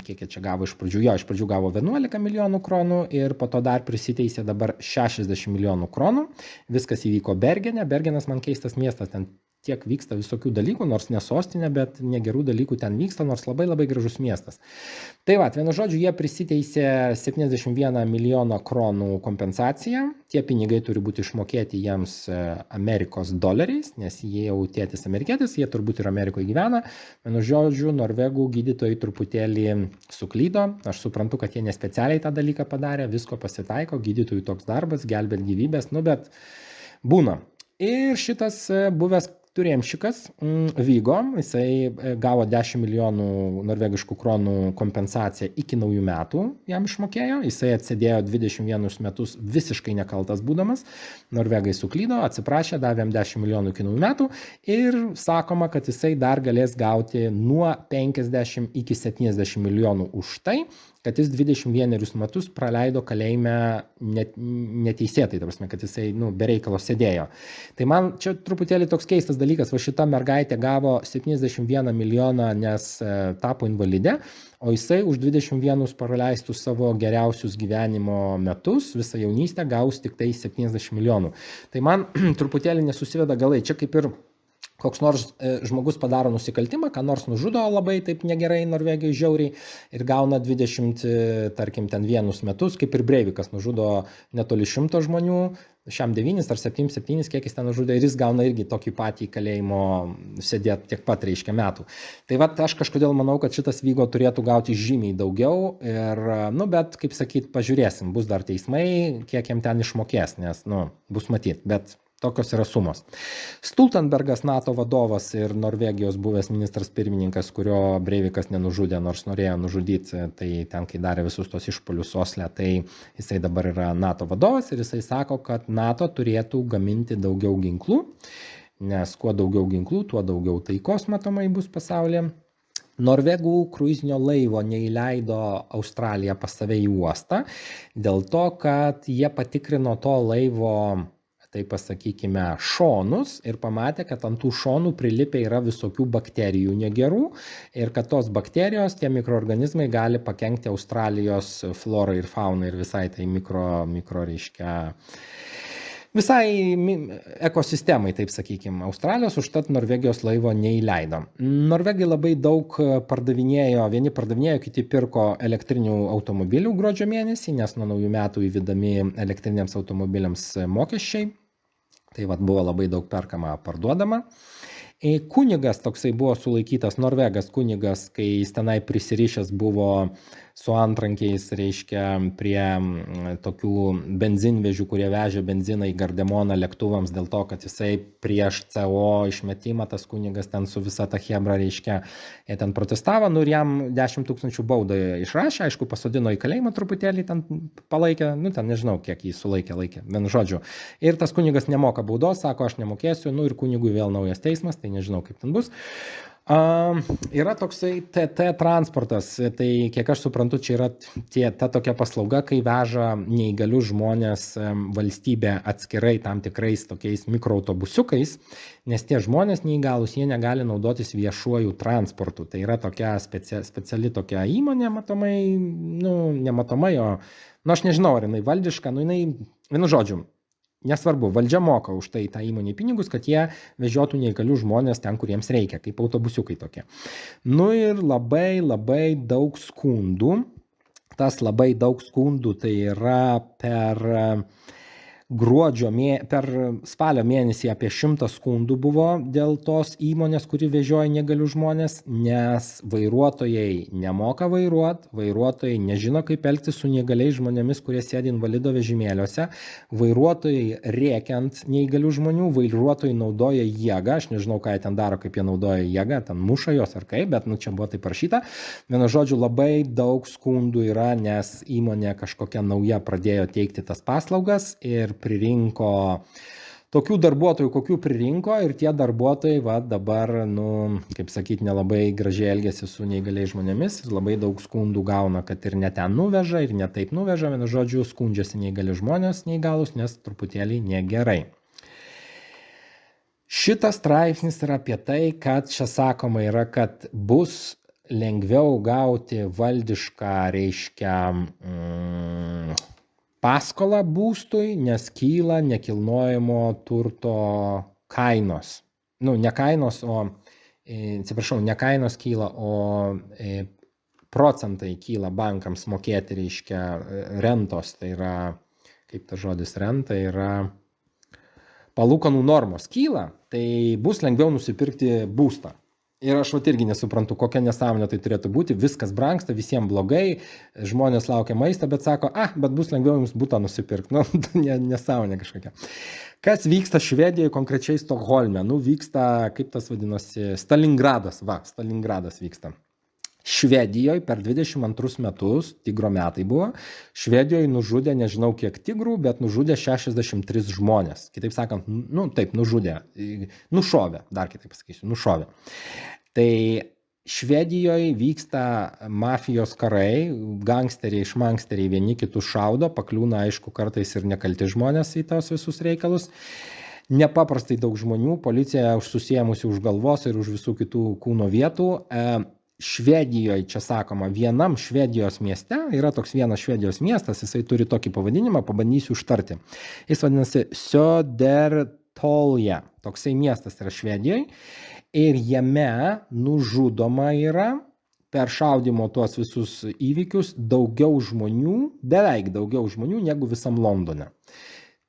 [SPEAKER 3] kiek čia gavo iš pradžių? Iš pradžių gavo 11 milijonų kronų ir po to dar prisiteisė dabar 60 milijonų kronų. Viskas įvyko Bergene. Bergenas man keistas miestas, ten tiek vyksta visokių dalykų, nors ne sostinė, bet negerų dalykų ten vyksta, nors labai labai gražus miestas. Tai va, vienu žodžiu, jie prisiteisė 71 milijoną kronų kompensaciją. Tie pinigai turi būti išmokėti jiems Amerikos doleriais, nes jie jau tėtis amerikietis, jie turbūt ir Amerikoje gyvena. Vienu žodžiu, norvegų gydytojai truputėlį suklydo. Aš suprantu, kad jie nespecialiai tą dalyką padarė, visko pasitaiko, gydytojų toks darbas, gelbėt gyvybės, nu bet būna. Ir šitas buvęs turėmšikas Vygo, jisai gavo 10 milijonų norvegiškų kronų kompensaciją iki naujų metų, jam išmokėjo, jisai atsėdėjo 21 metus visiškai nekaltas būdamas, norvegai suklydo, atsiprašė, davė jam 10 milijonų iki naujų metų ir sakoma, kad jisai dar galės gauti nuo 50 iki 70 milijonų už tai, kad jis 21 metus praleido kalėjime neteisėtai, ta prasme, kad jisai be reikalo sėdėjo. Tai man čia truputėlį toks keistas dalykas, va šita mergaitė gavo 71 milijoną, nes tapo invalidė, o jisai už 21 praleistus savo geriausius gyvenimo metus, visą jaunystę, gaus tik tai 70 milijonų. Tai man truputėlį nesusiveda galai, čia kaip ir koks nors žmogus padaro nusikaltimą, ką nors nužudo labai taip negerai Norvegijoje žiauriai ir gauna 20, tarkim, ten 1 metus, kaip ir Breivikas nužudo netoli 100 žmonių, šiam 9 ar 7, kiek jis ten nužudė, ir jis gauna irgi tokį patį kalėjimo sėdėti tiek pat, reiškia, metų. Tai va, aš kažkodėl manau, kad šitas Vygo turėtų gauti žymiai daugiau ir, bet, kaip sakyt, pažiūrėsim, bus dar teismai, kiek jam ten išmokės, nes, bus matyt, bet tokios yra sumos. Stoltenbergas, NATO vadovas ir Norvegijos buvęs ministras pirmininkas, kurio Breivikas nenužudė, nors norėjo nužudyti, tai ten, kai darė visus tos išpuolius Osle, tai jisai dabar yra NATO vadovas ir jisai sako, kad NATO turėtų gaminti daugiau ginklų, nes kuo daugiau ginklų, tuo daugiau taikos matomai bus pasaulyje. Norvegų kruizinio laivo neįleido Australiją pas save į uostą, dėl to, kad jie patikrino to laivo, tai pasakykime, šonus ir pamatė, kad ant tų šonų prilipę yra visokių bakterijų negerų ir kad tos bakterijos, tie mikroorganizmai gali pakenkti Australijos florai ir faunai ir visai tai mikro reiškia, visai ekosistemai, taip sakykime, Australijos, užtat Norvegijos laivo neįleido. Norvegai labai daug pardavinėjo, vieni pardavinėjo, kiti pirko elektrinių automobilių gruodžio mėnesį, nes nuo naujų metų įvedami elektriniams automobiliams mokesčiai. Tai buvo labai daug perkama, parduodama. Kunigas toksai buvo sulaikytas, norvegas kunigas, kai jis tenai prisirišęs buvo su antrankiais, reiškia, prie tokių benzinvežių, kurie vežė benziną į Gardemoną lėktuvams dėl to, kad jisai prieš CO išmetimą, tas kunigas ten su visa ta chebra, reiškia, jie ten protestavo, nu ir jam 10 000 baudą išrašė, aišku, pasodino į kalėjimą truputėlį, ten palaikė, nu ten nežinau, kiek jį laikė, vienu žodžiu. Ir tas kunigas nemoka baudos, sako, aš nemokėsiu, nu ir kunigui vėl naujas teismas, tai nežinau, kaip ten bus. Yra toksai TT transportas, tai kiek aš suprantu, čia yra ta tokia paslauga, kai veža neįgalius žmonės valstybė atskirai tam tikrais tokiais mikroautobusiukais, nes tie žmonės neįgalus, jie negali naudotis viešuoju transportu. Tai yra tokia speciali tokia įmonė, matomai, nu, nematomai, nu aš nežinau, ar jinai valdiška, nu jinai, vienu žodžiu, nesvarbu, valdžia moka už tai tą įmonį pinigus, kad jie vežiotų neįgalius žmonės ten, kuriems reikia, kaip autobusiukai tokie. Nu ir labai daug skundų. Tas labai daug skundų tai yra per spalio mėnesį apie 100 skundų buvo dėl tos įmonės, kuri vežioja neįgalius žmonės, nes vairuotojai nemoka vairuotojai nežino, kaip elgtis su neįgaliais žmonėmis, kurie sėdi invalido vežimėliuose, vairuotojai rėkiant neįgalių žmonių, vairuotojai naudoja jėgą, aš nežinau, ką jie ten daro, kaip jie naudoja jėgą, ten muša jos ar kaip, bet nu čia buvo tai parašyta. Vienu žodžiu, labai daug skundų yra, nes įmonė kažkokia nauja pradėjo teikti tas paslaugas ir pririnko tokių darbuotojų, kokių pririnko, ir tie darbuotojai dabar, nu, kaip sakyti, nelabai gražiai elgėsi su neįgaliais žmonėmis, labai daug skundų gauna, kad ir ne ten nuveža, ir ne taip nuveža, vienu žodžiu, skundžiasi neįgali žmonės neįgalus, nes truputėlį negerai. Šitas straipsnis yra apie tai, kad čia sakoma yra, kad bus lengviau gauti valdišką, reiškia, paskolą būstui, nes kyla nekilnojamo turto kainos. Nu, ne kainos, ne kainos kyla, o procentai kyla bankams mokėti, reiškia, rentos, tai yra, kaip tas žodis renta, yra palūkanų normos kyla, tai bus lengviau nusipirkti būstą. Ir aš irgi nesuprantu, kokia nesąmonė tai turėtų būti, viskas brangsta, visiems blogai, žmonės laukia maistą, bet sako, bet bus lengviau jums butą nusipirkti, nu, nesąmonė kažkokia. Kas vyksta Švedijoje, konkrečiai Stokholme? Nu, vyksta, kaip tas vadinosi, Stalingradas vyksta. Švedijoje per 22 metus, tigro metai buvo, Švedijoje nužudė, nežinau kiek tigrų, bet nužudė 63 žmonės. Kitaip sakant, nu taip, nušovė, dar kitaip pasakysiu, nušovė. Tai Švedijoje vyksta mafijos karai, gangsteriai, šmangsteriai vieni kitus šaudo, pakliūna, aišku, kartais ir nekalti žmonės į tos visus reikalus. Nepaprastai daug žmonių, policija susiemusi už galvos ir už visų kitų kūno vietų. Švedijoje, čia sakoma, vienam Švedijos mieste, yra toks vienas Švedijos miestas, jisai turi tokį pavadinimą, pabandysiu užtarti. Jis vadinasi Södertälje, toksai miestas yra Švedijoje, ir jame nužudoma yra per šaudymo tuos visus įvykius beveik daugiau žmonių negu visam Londone.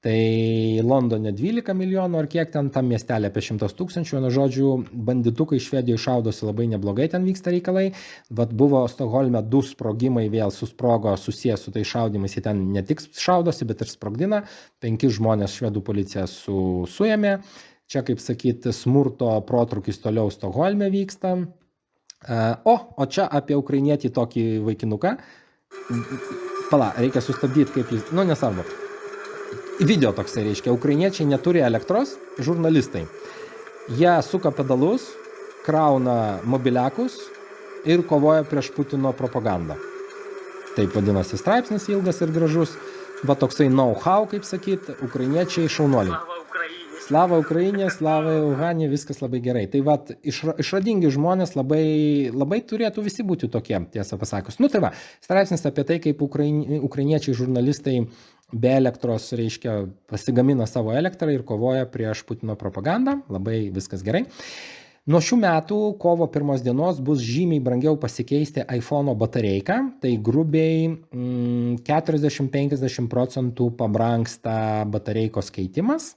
[SPEAKER 3] Tai Londone 12 milijonų ar kiek ten, tam miestelė apie 100 000, vienu žodžiu, banditukai Švedijoje šaudosi labai neblogai, ten vyksta reikalai. Vat buvo Stokholme 2 sprogimai, vėl susprogo susijęs su tai šaudimais, jie ten ne tik šaudosi, bet ir sprogdina. 5 žmonės švedų policija suėmė. Čia, kaip sakyti, smurto protrūkis toliau Stokholme vyksta. O čia apie ukrainietį tokį vaikinuką. Reikia sustabdyti, kaip jis, nu nesvarbu. Video toksai reiškia, ukrainiečiai neturi elektros, žurnalistai. Jie suka pedalus, krauna mobiliakus ir kovoja prieš Putino propagandą. Taip vadinasi straipsnis, ilgas ir gražus. Va toksai know-how, kaip sakyt, ukrainiečiai šaunuoliai. Slava Ukrainė, slava Uhanė, viskas labai gerai. Tai va, išradingi žmonės labai turėtų visi būti tokie, tiesą pasakius. Nu tai va, straipsnis apie tai, kaip ukrainiečiai žurnalistai be elektros, reiškia, pasigamina savo elektrą ir kovoja prieš Putino propagandą. Labai viskas gerai. Nuo šių metų kovo 1 dienos bus žymiai brangiau pasikeisti iPhone'o batareiką. Tai grubiai 40-50% pabrangsta batareikos keitimas.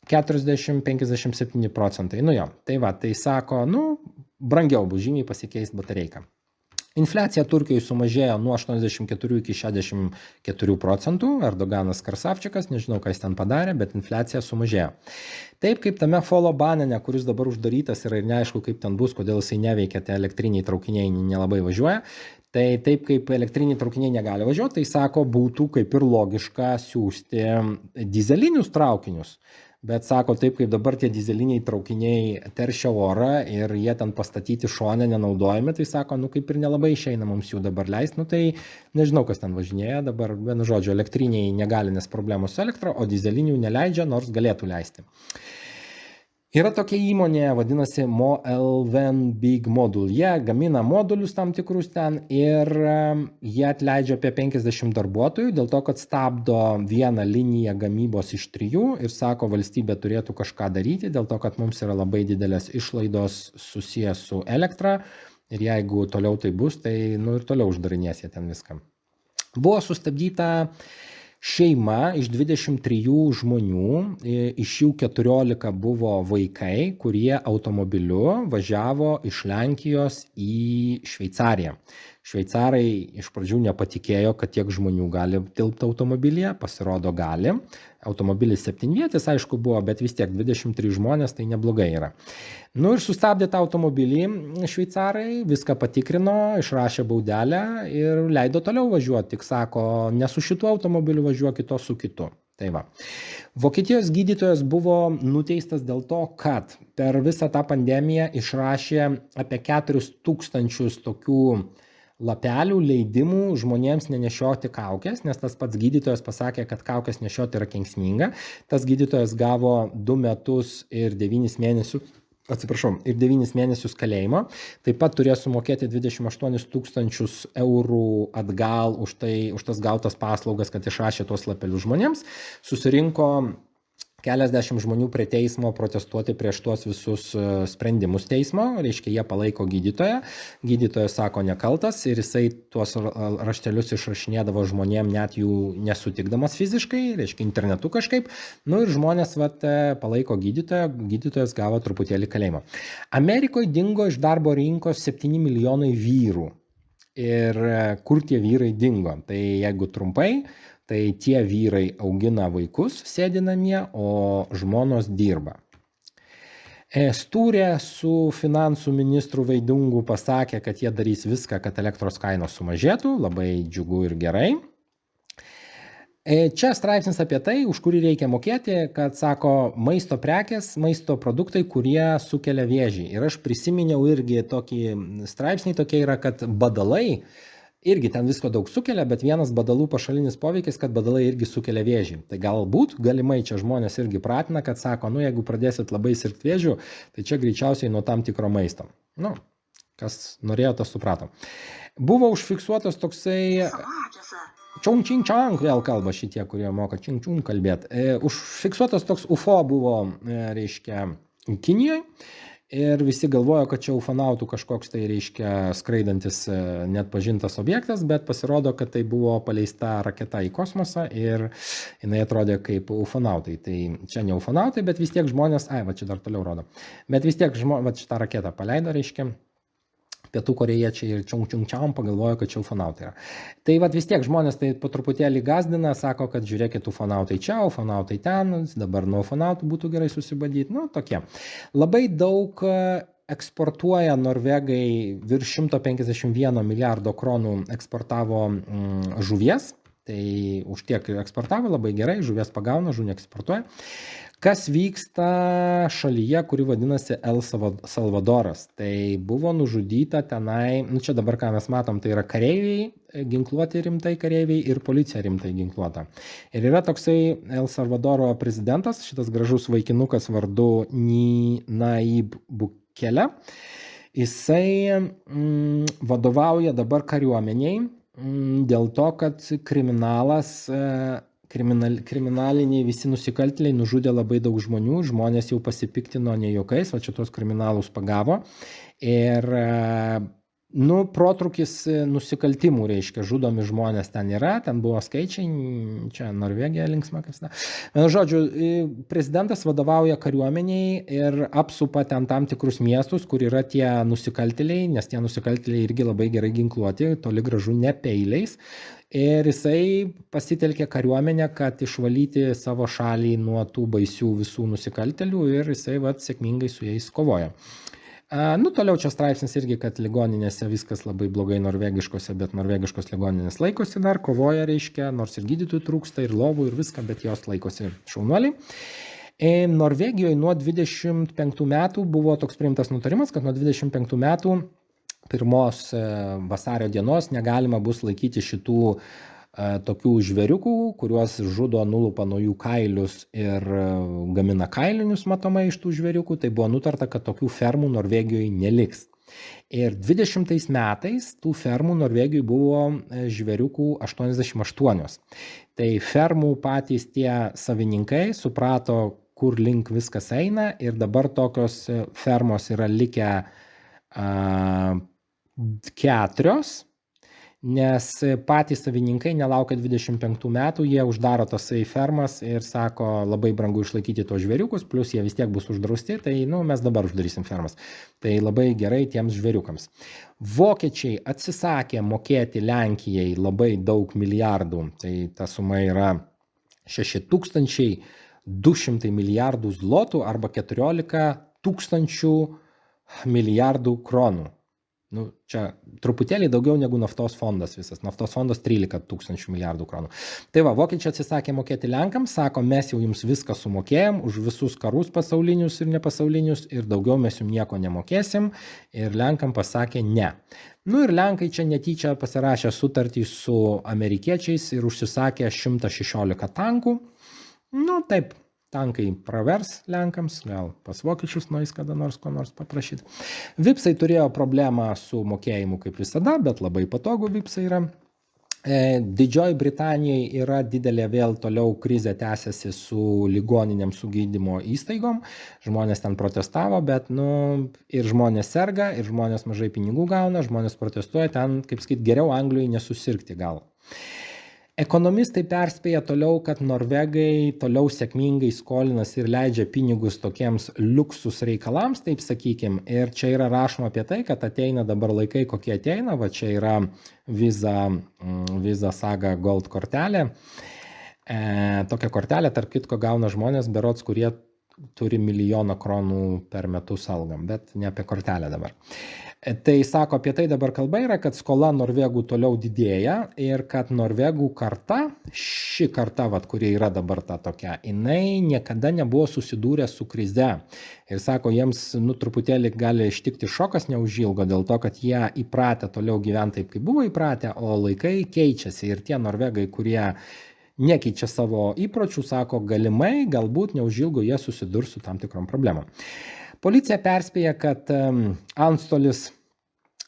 [SPEAKER 3] 40-57%. Nu jo, tai va, tai sako, brangiau bus žymiai pasikeisti batareiką. Infliacija Turkijoje sumažėjo nuo 84 iki 64%. Erdoganas Karsavčikas, nežinau, ką jis ten padarė, bet infliacija sumažėjo. Taip kaip tame Folo Banene, kuris dabar uždarytas yra ir neaišku, kaip ten bus, kodėl jisai neveikia, tie elektriniai traukiniai nelabai važiuoja. Tai taip kaip elektriniai traukiniai negali važiuoti, tai sako, būtų kaip ir logiška siūsti dizelinius traukinius. Bet sako, taip kaip dabar tie dizeliniai traukiniai teršia orą ir jie ten pastatyti šone nenaudojami, tai sako, kaip ir nelabai išeina mums jų dabar leisti, tai nežinau, kas ten važinėja, dabar, vienu žodžiu, elektriniai negali, nes problemos su elektra, o dizelinių neleidžia, nors galėtų leisti. Yra tokia įmonė, vadinasi MOLVN Big Module. Jie gamina modulius tam tikrus ten ir jie atleidžia apie 50 darbuotojų dėl to, kad stabdo vieną liniją gamybos iš 3 ir sako, valstybė turėtų kažką daryti dėl to, kad mums yra labai didelės išlaidos susijęs su elektra ir jeigu toliau tai bus, tai ir toliau uždarinės jie ten viską. Buvo sustabdyta šeima iš 23 žmonių, iš jų 14 buvo vaikai, kurie automobiliu važiavo iš Lenkijos į Šveicariją. Šveicarai iš pradžių nepatikėjo, kad tiek žmonių gali tilpti automobilyje, pasirodo gali. Automobilis 7-vietis, aišku, buvo, bet vis tiek 23 žmonės, tai neblogai yra. Ir sustabdė tą automobilį šveicarai, viską patikrino, išrašė baudelę ir leido toliau važiuoti. Tik sako, ne su šituo automobiliu važiuokit, o su kitu. Tai va. Vokietijos gydytojas buvo nuteistas dėl to, kad per visą tą pandemiją išrašė apie 4000 tokių lapelių, leidimų žmonėms nenešioti kaukės, nes tas pats gydytojas pasakė, kad kaukės nešioti yra kenksminga. Tas gydytojas gavo 2 metus ir 9 mėnesius kalėjimo. Taip pat turėjo sumokėti 28 000 eurų atgal už tas gautas paslaugas, kad išrašė tuos lapelius žmonėms. Susirinko keliasdešimt žmonių prie teismo protestuoti prieš tuos visus sprendimus teismo, reiškia, jie palaiko gydytoją, gydytojas sako nekaltas ir jisai tuos raštelius išrašinėdavo žmonėm net jų nesutikdamas fiziškai, reiškia, internetu kažkaip, ir žmonės palaiko gydytoją, gydytojas gavo truputėlį kalėjimo. Amerikoje dingo iš darbo rinkos 7 milijonai vyrų ir kur tie vyrai dingo, tai jeigu trumpai, tai tie vyrai augina vaikus, sėdi namie, o žmonos dirba. Sturė su finansų ministru Veidungu pasakė, kad jie darys viską, kad elektros kainos sumažėtų, labai džiugu ir gerai. Čia straipsnis apie tai, už kurį reikia mokėti, kad sako maisto prekės, maisto produktai, kurie sukelia vėžį. Ir aš prisiminiau irgi tokį straipsnį, tokie yra, kad badalai, irgi ten visko daug sukelia, bet vienas badalų pašalinis poveikis, kad badalai irgi sukelia vėžį. Tai galbūt, galimai čia žmonės irgi pratina, kad sako, jeigu pradėsit labai sirgti vėžiu, tai čia greičiausiai nuo tam tikro maisto. Kas norėjo, tas suprato. Buvo užfiksuotas toksai čung čing čang, vėl kalba šitie, kurie moka čing čung kalbėti. Užfiksuotas toks UFO buvo, reiškia, Kinijoje. Ir visi galvojo, kad čia ufonautų kažkoks tai, reiškia, skraidantis neatpažintas objektas, bet pasirodo, kad tai buvo paleista raketa į kosmosą ir jinai atrodė kaip ufonautai. Tai čia ne ufonautai, bet vis tiek žmonės, čia dar toliau rodo, bet vis tiek šitą raketą paleido, reiškia, pietų korėjiečiai ir čiong pagalvojo, kad čia ufonautai yra. Tai vis tiek žmonės tai po truputėlį gazdina, sako, kad žiūrėkit, ufonautai čia, ufonautai ten, dabar nuo ufonautų būtų gerai susibadyti, tokie. Labai daug eksportuoja Norvegai, virš 151 milijardo kronų eksportavo žuvies, tai už tiek eksportavo, labai gerai, žuvies pagauna, žuvį eksportuoja. Kas vyksta šalyje, kuri vadinasi El Salvadoras. Tai buvo nužudyta tenai, čia dabar ką mes matom, tai yra kareiviai, ginkluoti rimtai kareiviai ir policija rimtai ginkluota. Ir yra toksai El Salvadoro prezidentas, šitas gražus vaikinukas vardu Nayib Bukele. Jisai vadovauja dabar kariuomeniai dėl to, kad kriminaliniai visi nusikaltėliai nužudė labai daug žmonių, žmonės jau pasipiktino ne juokais, čia tuos kriminalus pagavo ir Protrūkis nusikaltimų, reiškia, žudomi žmonės ten yra, ten buvo skaičiai, čia Norvegija linksma, kas ne. Žodžiu, prezidentas vadovauja kariuomeniai ir apsupa ten tam tikrus miestus, kur yra tie nusikaltėliai, nes tie nusikaltėliai irgi labai gerai ginkluoti, toli gražu ne peiliais. Ir jisai pasitelkė kariuomenę, kad išvalyti savo šalį nuo tų baisių visų nusikaltėlių ir jisai sėkmingai su jais kovoja. Toliau čia straipsnis irgi, kad ligoninėse viskas labai blogai norvegiškose, bet norvegiškos ligoninės laikosi dar, kovoja, reiškia, nors ir gydytojų trūksta, ir lovų, ir viską, bet jos laikosi šaunuoliai. Norvegijoje nuo 25 metų buvo toks priimtas nutarimas, kad nuo 25 metų 1 vasario dienos negalima bus laikyti šitų tokių žvėriukų, kuriuos žudo, nulupa nuo jų kailius ir gamina kailinius matomai iš tų žvėriukų. Tai buvo nutarta, kad tokių fermų Norvegijoje neliks. Ir 20 metais tų fermų Norvegijoje buvo žvėriukų 88. Tai fermų patys tie savininkai suprato, kur link viskas eina, ir dabar tokios fermos yra likę 4, nes patys savininkai nelaukia 25 metų, jie uždaro tasai fermas ir sako, labai brangu išlaikyti tos žvėriukus, plus jie vis tiek bus uždrausti, tai mes dabar uždarysim fermas. Tai labai gerai tiems žvėriukams. Vokiečiai atsisakė mokėti Lenkijai labai daug milijardų, tai ta suma yra 6200 milijardų zlotų arba 14 000 milijardų kronų. Čia truputėlį daugiau negu naftos fondas visas. Naftos fondas 13 000 milijardų kronų. Tai vokiečiai atsisakė mokėti Lenkams, sako, mes jau jums viską sumokėjom už visus karus pasaulinius ir nepasaulinius ir daugiau mes jums nieko nemokėsim, ir Lenkam pasakė ne. Ir Lenkai čia netyčia pasirašė sutartį su amerikiečiais ir užsisakė 116 tankų. Taip. Tankai pravers Lenkams, gal pas vokiečius nueis kada nors ko nors paprašyti. Vipsai turėjo problemą su mokėjimu kaip visada, bet labai patogu vipsai yra. Didžioji Britanijai yra didelė vėl toliau krizė tęsiasi su ligoninėm, su gydymo įstaigom. Žmonės ten protestavo, bet ir žmonės serga, ir žmonės mažai pinigų gauna, žmonės protestuoja, ten, kaip sakyt, geriau Anglijoje nesusirgti gal. Ekonomistai perspėja toliau, kad norvegai toliau sėkmingai skolinasi ir leidžia pinigus tokiems liuksus reikalams, taip sakykim. Ir čia yra rašoma apie tai, kad ateina dabar laikai, kokie ateina. Čia yra Visa Saga Gold kortelė. Tokią kortelę, tarp kitko, gauna žmonės berods, kurie turi 1 000 000 kronų per metus algą, bet ne apie kortelę dabar. Tai sako, apie tai dabar kalba yra, kad skola norvegų toliau didėja ir kad norvegų karta, ši karta, kuri yra dabar ta tokia, jinai niekada nebuvo susidūrę su krize. Ir sako, jiems truputėlį gali ištikti šokas neužilgo dėl to, kad jie įpratę toliau gyventi taip, kaip buvo įpratę, o laikai keičiasi ir tie norvegai, kurie nekeičia savo įpročių, sako, galimai, galbūt neužilgo jie susidurs su tam tikrom problemom. Policija perspėja, kad antstolis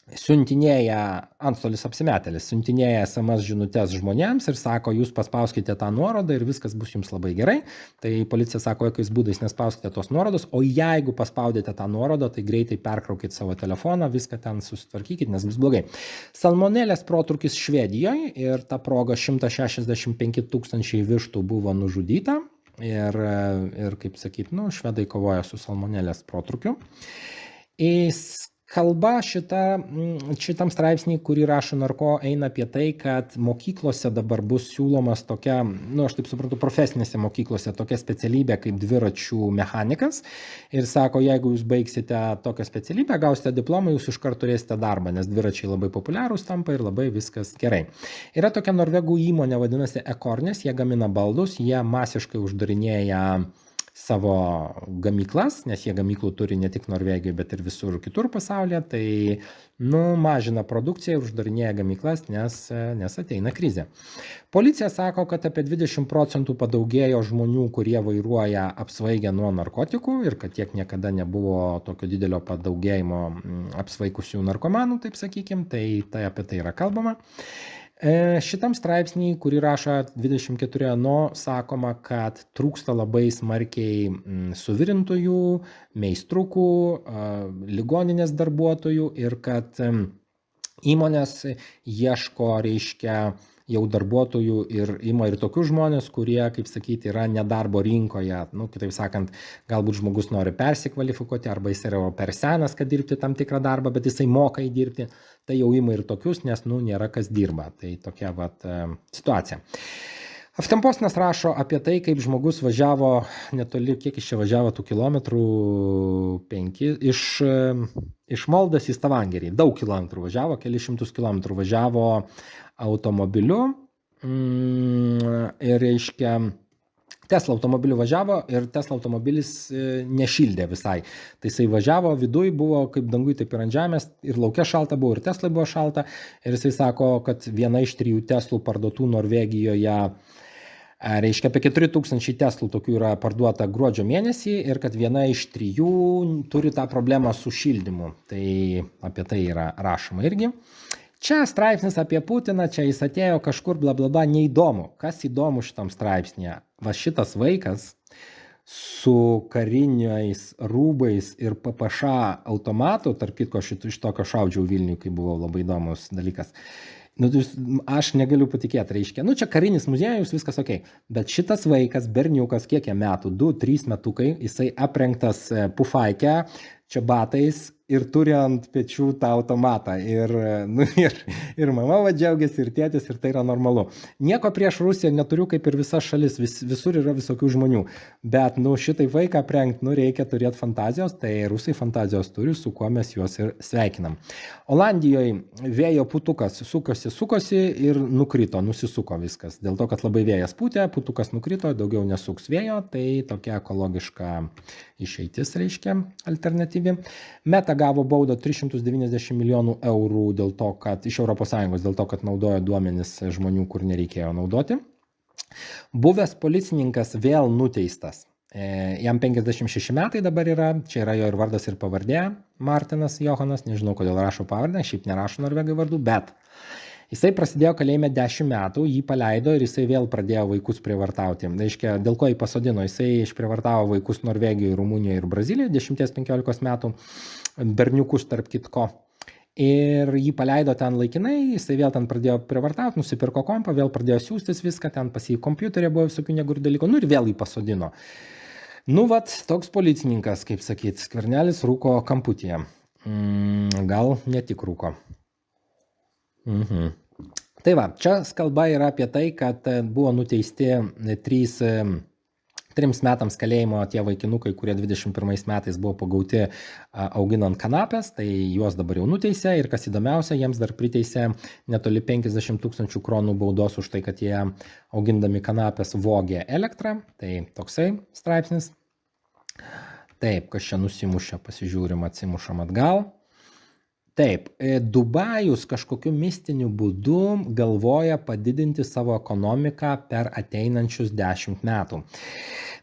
[SPEAKER 3] apsimetėlis siuntinėja SMS žinutes žmonėms ir sako, jūs paspauskite tą nuorodą ir viskas bus jums labai gerai. Tai policija sako, jokiais būdais nespauskite tos nuorodos, o jeigu paspaudėte tą nuorodą, tai greitai perkraukit savo telefoną, viską ten susitvarkykit, nes bus blogai. Salmonelės protrūkis Švedijoje ir ta proga 165 000 vištų buvo nužudyta. Ir kaip sakyt, švedai kovoja su salmonelės protrukiu. Kalba šitam straipsnį, kurį rašo Narko, eina apie tai, kad mokyklose dabar bus siūlomas tokia, aš taip suprantu, profesinėse mokyklose tokia specialybė kaip dviračių mechanikas. Ir sako, jeigu jūs baigsite tokią specialybę, gausite diplomą, jūs iškart turėsite darbą, nes dviračiai labai populiarūs tampa ir labai viskas gerai. Yra tokia norvegų įmonė, vadinasi Ekornes, jie gamina baldus, jie masiškai uždarinėja savo gamyklas, nes jie gamyklų turi ne tik Norvegijoje, bet ir visur kitur pasaulyje, tai mažina produkciją ir uždarinėja gamyklas, nes ateina krizė. Policija sako, kad apie 20% padaugėjo žmonių, kurie vairuoja apsvaigę nuo narkotikų ir kad tiek niekada nebuvo tokio didelio padaugėjimo apsvaikusių narkomanų, taip sakykim, tai apie tai yra kalbama. Šitam straipsnį, kurį rašo 24 sakoma, kad trūksta labai smarkiai suvirintojų, meistrukų, ligoninės darbuotojų ir kad įmonės ieško, reiškia, jau darbuotojų ir ima ir tokius žmonės, kurie, kaip sakyti, yra nedarbo rinkoje. Kitaip sakant, galbūt žmogus nori persikvalifikuoti arba jis yra per senas, kad dirbti tam tikrą darbą, bet jisai moka įdirbti, tai jau ima ir tokius, nes nėra kas dirba. Tai tokia situacija. Aftenpostinas rašo apie tai, kaip žmogus važiavo netoli, kiek iš čia važiavo tų kilometrų, 5, iš Moldos į Stavangerį. Daug kilometrų važiavo, kelius šimtus kilometrų važiavo automobiliu ir, reiškia, Tesla automobiliu važiavo ir Tesla automobilis nešildė visai. Tai jisai važiavo, viduj buvo kaip dangui, taip ir ant žemės, ir laukia šalta buvo, ir Tesla buvo šalta. Ir jisai sako, kad viena iš 3 Teslų parduotų Norvegijoje, reiškia, apie 4000 Teslų tokių yra parduota gruodžio mėnesį ir kad viena iš 3 turi tą problemą su šildymu. Tai apie tai yra rašoma irgi. Čia straipsnis apie Putiną, čia jis atėjo kažkur blablabla, neįdomu. Kas įdomu šitam straipsnėje? Va šitas vaikas su kariniais rūbais ir PPŠ automatu, tarp kitko iš tokio šaudžiau Vilniui, kai buvo labai įdomus dalykas. Aš negaliu patikėti, reiškia, čia karinis muziejus, viskas ok, bet šitas vaikas, berniukas, kiek jam metų, 2-3 metukai, jisai aprengtas pufaikę, čia batais ir turi ant pečių tą automatą. Ir mama džiaugiasi, ir tėtis, ir tai yra normalu. Nieko prieš Rusiją neturiu, kaip ir visa šalis, visur yra visokių žmonių. Bet šitai vaiką aprengt, reikia turėti fantazijos, tai rusai fantazijos turi, su kuo mes juos ir sveikinam. Olandijoje vėjo putukas sukosi ir nukrito, nusisuko viskas. Dėl to, kad labai vėjas pūtė, putukas nukrito, daugiau nesuks vėjo, tai tokia ekologiška išeitis, reiškia, alternatyvi. Meta gavo baudą 390 milijonų eurų dėl to, kad iš ES, dėl to, kad naudojo duomenis žmonių, kur nereikėjo naudoti. Buvęs policininkas vėl nuteistas. Jam 56 metai dabar yra, čia yra jo ir vardas ir pavardė, Martinas Johanas, nežinau, kodėl rašo pavardę, šiaip nerašo norvegai vardų, bet jisai prasidėjo kalėjime 10 metų, jį paleido ir jisai vėl pradėjo vaikus prievartauti. Reiškia, dėl ko jį pasodino? Jisai išprievartavo vaikus Norvegijoje, Rumunijoje ir Brazilijoje 10-15 metų, berniukus tarp kitko. Ir jį paleido ten laikinai, jisai vėl ten pradėjo prievartauti, nusipirko kompą, vėl pradėjo siūstis viską, ten pas jį kompiuterė buvo visokių negurų dalykų, ir vėl jį pasodino. Toks policininkas, kaip sakyt, Skvernelis rūko kamputyje. Gal ne tik rūko. Tai va, čia kalba yra apie tai, kad buvo nuteisti 3 metams kalėjimo tie vaikinukai, kurie 21 metais buvo pagauti auginant kanapes, tai juos dabar jau nuteisė ir kas įdomiausia, jiems dar priteisė netoli 50 000 kronų baudos už tai, kad jie augindami kanapes vogė elektrą, tai toksai straipsnis. Taip, kas čia nusimušė, pasižiūrim, atsimušam atgal. Taip, Dubajus kažkokiu mistiniu būdu galvoja padidinti savo ekonomiką per ateinančius 10 metų.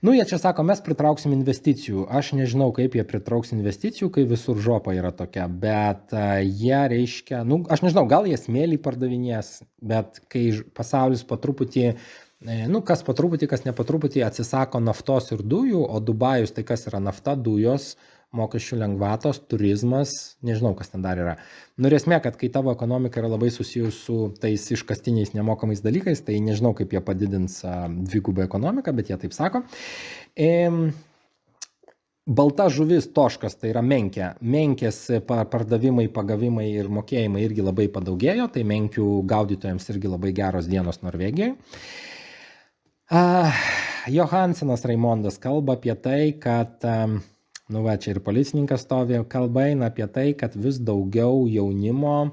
[SPEAKER 3] Jie čia sako, mes pritrauksim investicijų. Aš nežinau, kaip jie pritrauks investicijų, kai visur žopa yra tokia, bet jie reiškia, aš nežinau, gal jie smėlį pardavinės, bet kai pasaulis po truputį, kas po truputį, kas ne po truputį atsisako naftos ir dujų, o Dubajus tai kas yra nafta, dujos, mokesčių lengvatos, turizmas, nežinau, kas ten dar yra. Ir esmė, kad kai tavo ekonomika yra labai susijus su tais iškastiniais nemokamais dalykais, tai nežinau, kaip jie padidins dvigubą ekonomiką, bet jie taip sako. Balta žuvis toškas, tai yra menkė. Menkės pardavimai, pagavimai ir mokėjimai irgi labai padaugėjo, tai menkių gaudytojams irgi labai geros dienos Norvegijoje. Johansenas Raimondas kalba apie tai, kad čia ir policininkas stovi, kalba eina apie tai, kad vis daugiau jaunimo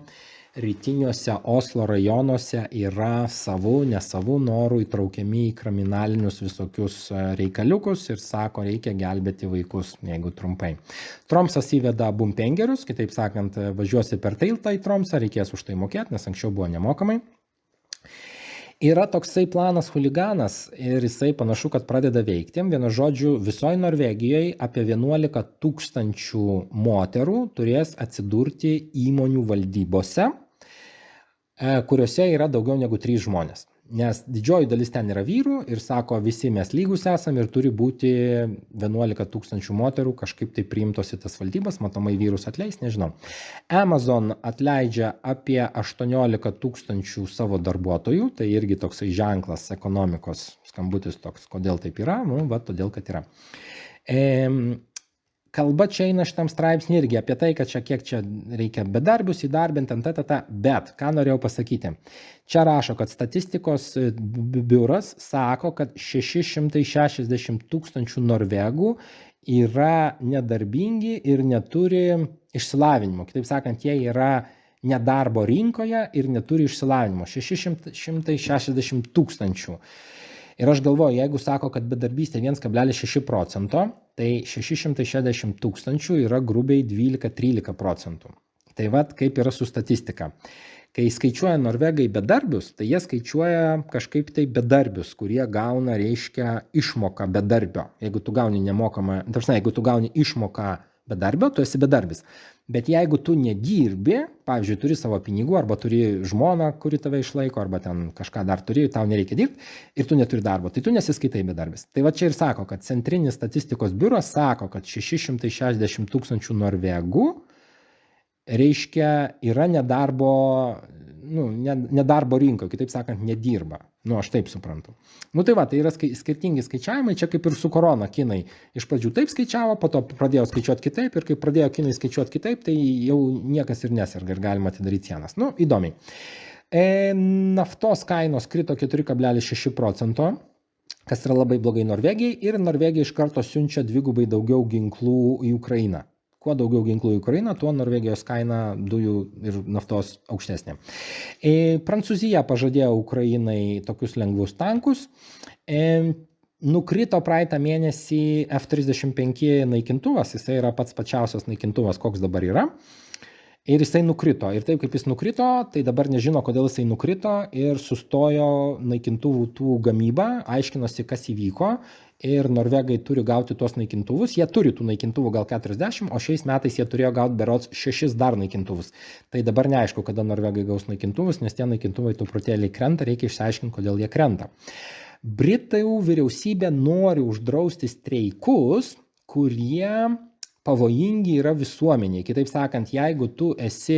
[SPEAKER 3] rytiniuose Oslo rajonuose yra savų, nesavų norų įtraukiami į kriminalinius visokius reikaliukus ir sako, reikia gelbėti vaikus, jeigu trumpai. Tromsas įveda bumpengerius, kitaip sakant, važiuosi per tiltą į Tromsą, reikės už tai mokėti, nes anksčiau buvo nemokamai. Yra toksai planas huliganas ir jisai panašu, kad pradeda veikti. Vienu žodžiu, visoje Norvegijoje apie 11 000 moterų turės atsidurti įmonių valdybose, kuriuose yra daugiau negu 3 žmonės. nes didžioji dalis ten yra vyrų ir sako, visi mes lygus esam ir turi būti 11 tūkstančių moterų kažkaip tai priimtos į tas valdybas, matomai vyrus atleis, nežinau. Amazon atleidžia apie 18 tūkstančių savo darbuotojų, tai irgi toksai ženklas ekonomikos skambutis toks, kodėl taip yra, todėl, kad yra. Kalba čia eina šitam straipsnį irgi apie tai, kad kiek čia reikia bedarbius įdarbinti, bet ką norėjau pasakyti. Čia rašo, kad statistikos biuras sako, kad 660 tūkstančių norvegų yra nedarbingi ir neturi išsilavinimo. Kitaip sakant, jie yra nedarbo rinkoje ir neturi išsilavinimo. 660 tūkstančių. Ir aš galvoju, jeigu sako, kad bedarbystė 1,6%, tai 660 tūkstančių yra grubiai 12-13%. Tai kaip yra su statistika. Kai skaičiuoja norvegai bedarbius, tai jie skaičiuoja kažkaip tai bedarbius, kurie gauna, reiškia, išmoką bedarbio. Jeigu tu gauni nemokamą, jeigu tu gauni išmoką bedarbio, tu esi bedarbis. Bet jeigu tu nedirbi, pavyzdžiui, turi savo pinigų, arba turi žmoną, kuri tave išlaiko, arba ten kažką dar turi, tau nereikia dirbti ir tu neturi darbo, tai tu nesiskaitai bedarbis. Tai čia ir sako, kad Centrinis statistikos biuras sako, kad 660 tūkstančių norvegų, reiškia, yra nedarbo rinkoje, kitaip sakant, nedirba. Aš taip suprantu. Tai yra skirtingi skaičiavimai, čia kaip ir su korona kinai. Iš pradžių taip skaičiavo, po to pradėjo skaičiuoti kitaip ir kai pradėjo kinai skaičiuoti kitaip, tai jau niekas ir neserga ir galima atidaryti sienas. Įdomiai. Naftos kainos krito 4,6%, kas yra labai blogai Norvegijai, ir Norvegija iš karto siunčia dvigubai daugiau ginklų į Ukrainą. Kuo daugiau ginklų į Ukrainą, tuo Norvegijos kaina dujų ir naftos aukštesnė. Prancūzija pažadėjo Ukrainai tokius lengvus tankus. Nukrito praeitą mėnesį F-35 naikintuvas, jisai yra pats pačiausias naikintuvas, koks dabar yra. Ir jisai nukrito. Ir taip kaip jis nukrito, tai dabar nežino, kodėl jisai nukrito ir sustojo naikintuvų tų gamybą, aiškinosi, kas įvyko. Ir norvegai turi gauti tuos naikintuvus. Jie turi tų naikintuvų gal 40, o šiais metais jie turėjo gauti berods 6 dar naikintuvus. Tai dabar neaišku, kada norvegai gaus naikintuvus, nes tie naikintuvai truputėlį krenta, reikia išsiaiškinti, kodėl jie krenta. Britų vyriausybė nori uždrausti streikus, kurie pavojingi yra visuomeniai. Kitaip sakant, jeigu tu esi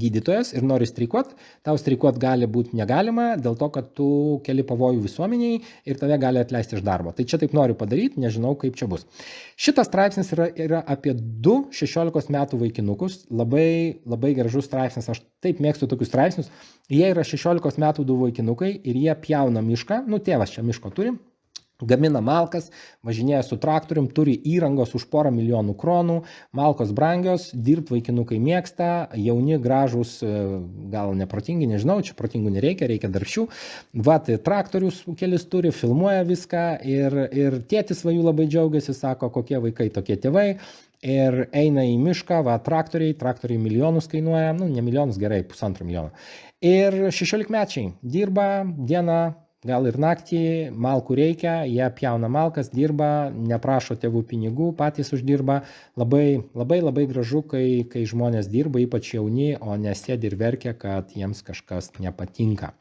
[SPEAKER 3] gydytojas ir nori streikuoti, tau streikuoti gali būti negalima dėl to, kad tu keli pavojų visuomeniai ir tave gali atleisti iš darbo. Tai čia taip noriu padaryti, nežinau, kaip čia bus. Šitas straipsnis yra apie 2 16 metų vaikinukus. Labai, labai gražus straipsnis. Aš taip mėgstu tokius straipsnius. Jie yra 16 metų 2 vaikinukai ir jie pjauna mišką. Tėvas čia miško turi. Gamina malkas, važinėja su traktorium, turi įrangos už 1 milijonų kronų, malkos brangios, dirbti vaikinukai mėgsta, jauni, gražūs, gal neprotingi, nežinau, čia protingų nereikia, reikia darbščių. Traktorius kelis turi, filmuoja viską ir tėtis jų labai džiaugiasi, sako, kokie vaikai, tokie tėvai. Ir eina į mišką, traktoriai milijonus kainuoja, ne milijonus, gerai, 1,5 milijono. Ir 16-mečiai dirba dieną, gal ir naktį, malkų reikia, jie pjauna malkas, dirba, neprašo tėvų pinigų, patys uždirba. Labai, labai, labai gražu, kai žmonės dirba, ypač jauni, o nesėdi ir verkia, kad jiems kažkas nepatinka.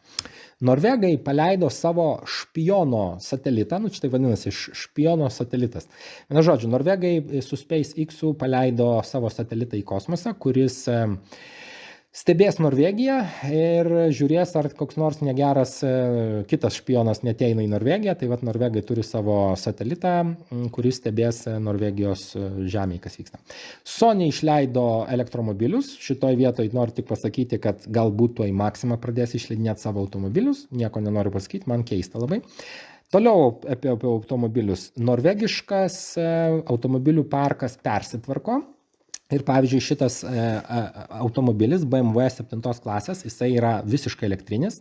[SPEAKER 3] Norvegai paleido savo špiono satelitą, čia tai vadinasi špiono satelitas. Vienu žodžiu, Norvegai su SpaceX paleido savo satelitą į kosmosą, kuris stebės Norvegiją ir žiūrės, ar koks nors negeras kitas špionas neteina į Norvegiją. Tai Norvegai turi savo satelitą, kuris stebės Norvegijos žemėje, kas vyksta. Sony išleido elektromobilius. Šitoj vietoj noriu tik pasakyti, kad galbūt tuoj Maxima pradės išleidinėti savo automobilius. Nieko nenoriu pasakyti, man keista labai. Toliau apie automobilius. Norvegiškas automobilių parkas persitvarko. Ir pavyzdžiui, šitas automobilis BMW 7 klasės, jisai yra visiškai elektrinis.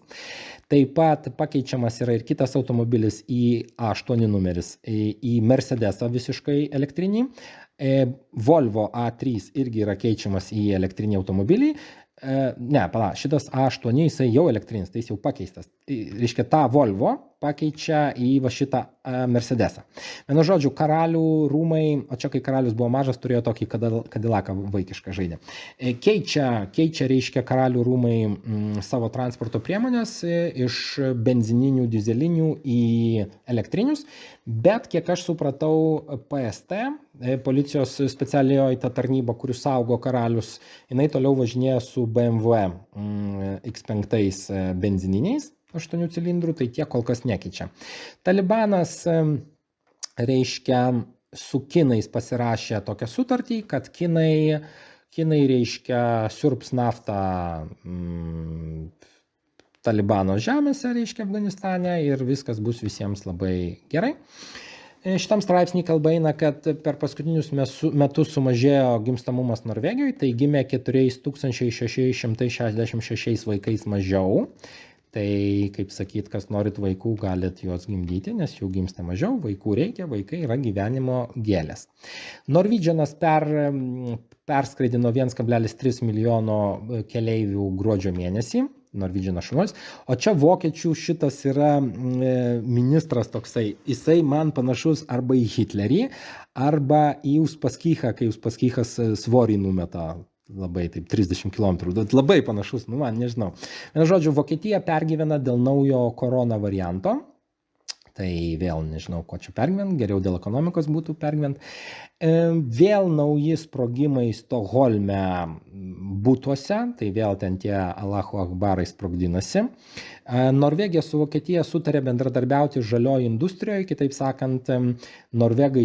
[SPEAKER 3] Taip pat pakeičiamas yra ir kitas automobilis į A8 numeris, į Mercedesą visiškai elektrinį. Volvo A3 irgi yra keičiamas į elektrinį automobilį. Šitas A8 jisai jau elektrinis, tai jis jau pakeistas. Reiškia, tą Volvo pakeičia į va šitą Mercedesą. Vienu žodžiu, karalių rūmai, o čia kai karalius buvo mažas, turėjo tokį Cadillacą vaikišką žaidė. Keičia reiškia karalių rūmai savo transporto priemonės iš benzininių, dizelinių į elektrinius, bet kiek aš supratau, PST, policijos specialioji ta tarnyba, kuri saugo karalius, jinai toliau važinėja su BMW X5 benzininiais 8 cilindrų, tai tiek kol kas nekeičia. Talibanas, reiškia, su kinais pasirašė tokią sutartį, kad kinai reiškia, siurbs naftą Talibano žemėse, reiškia, Afganistane ir viskas bus visiems labai gerai. Šitam straipsnį kalba eina, kad per paskutinius metus sumažėjo gimstamumas Norvegijoje, tai gimė 4666 vaikais mažiau. Tai, kaip sakyt, kas norit vaikų, galit juos gimdyti, nes jų gimsta mažiau, vaikų reikia, vaikai yra gyvenimo gėlės. Norwegianas perskraidino 1,3 milijono keleivių gruodžio mėnesį, Norwegianas šunuolis, o čia vokiečių šitas yra ministras toksai, jisai man panašus arba į Hitlerį, arba į Uspaskichą, kai Uspaskichas svorį numeta. Labai taip 30 km, labai panašus, man nežinau. Vienu žodžiu, Vokietija pergyvena dėl naujo korona varianto, tai vėl nežinau, ko čia pergyvent, geriau dėl ekonomikos būtų pergyvent. Vėl nauji sprogimai Stokholme būtuose, tai vėl ten tie Allahu Akbarai sprogdinasi. Norvegija su Vokietija sutarė bendradarbiauti žalioje industrijoje, kitaip sakant, norvegai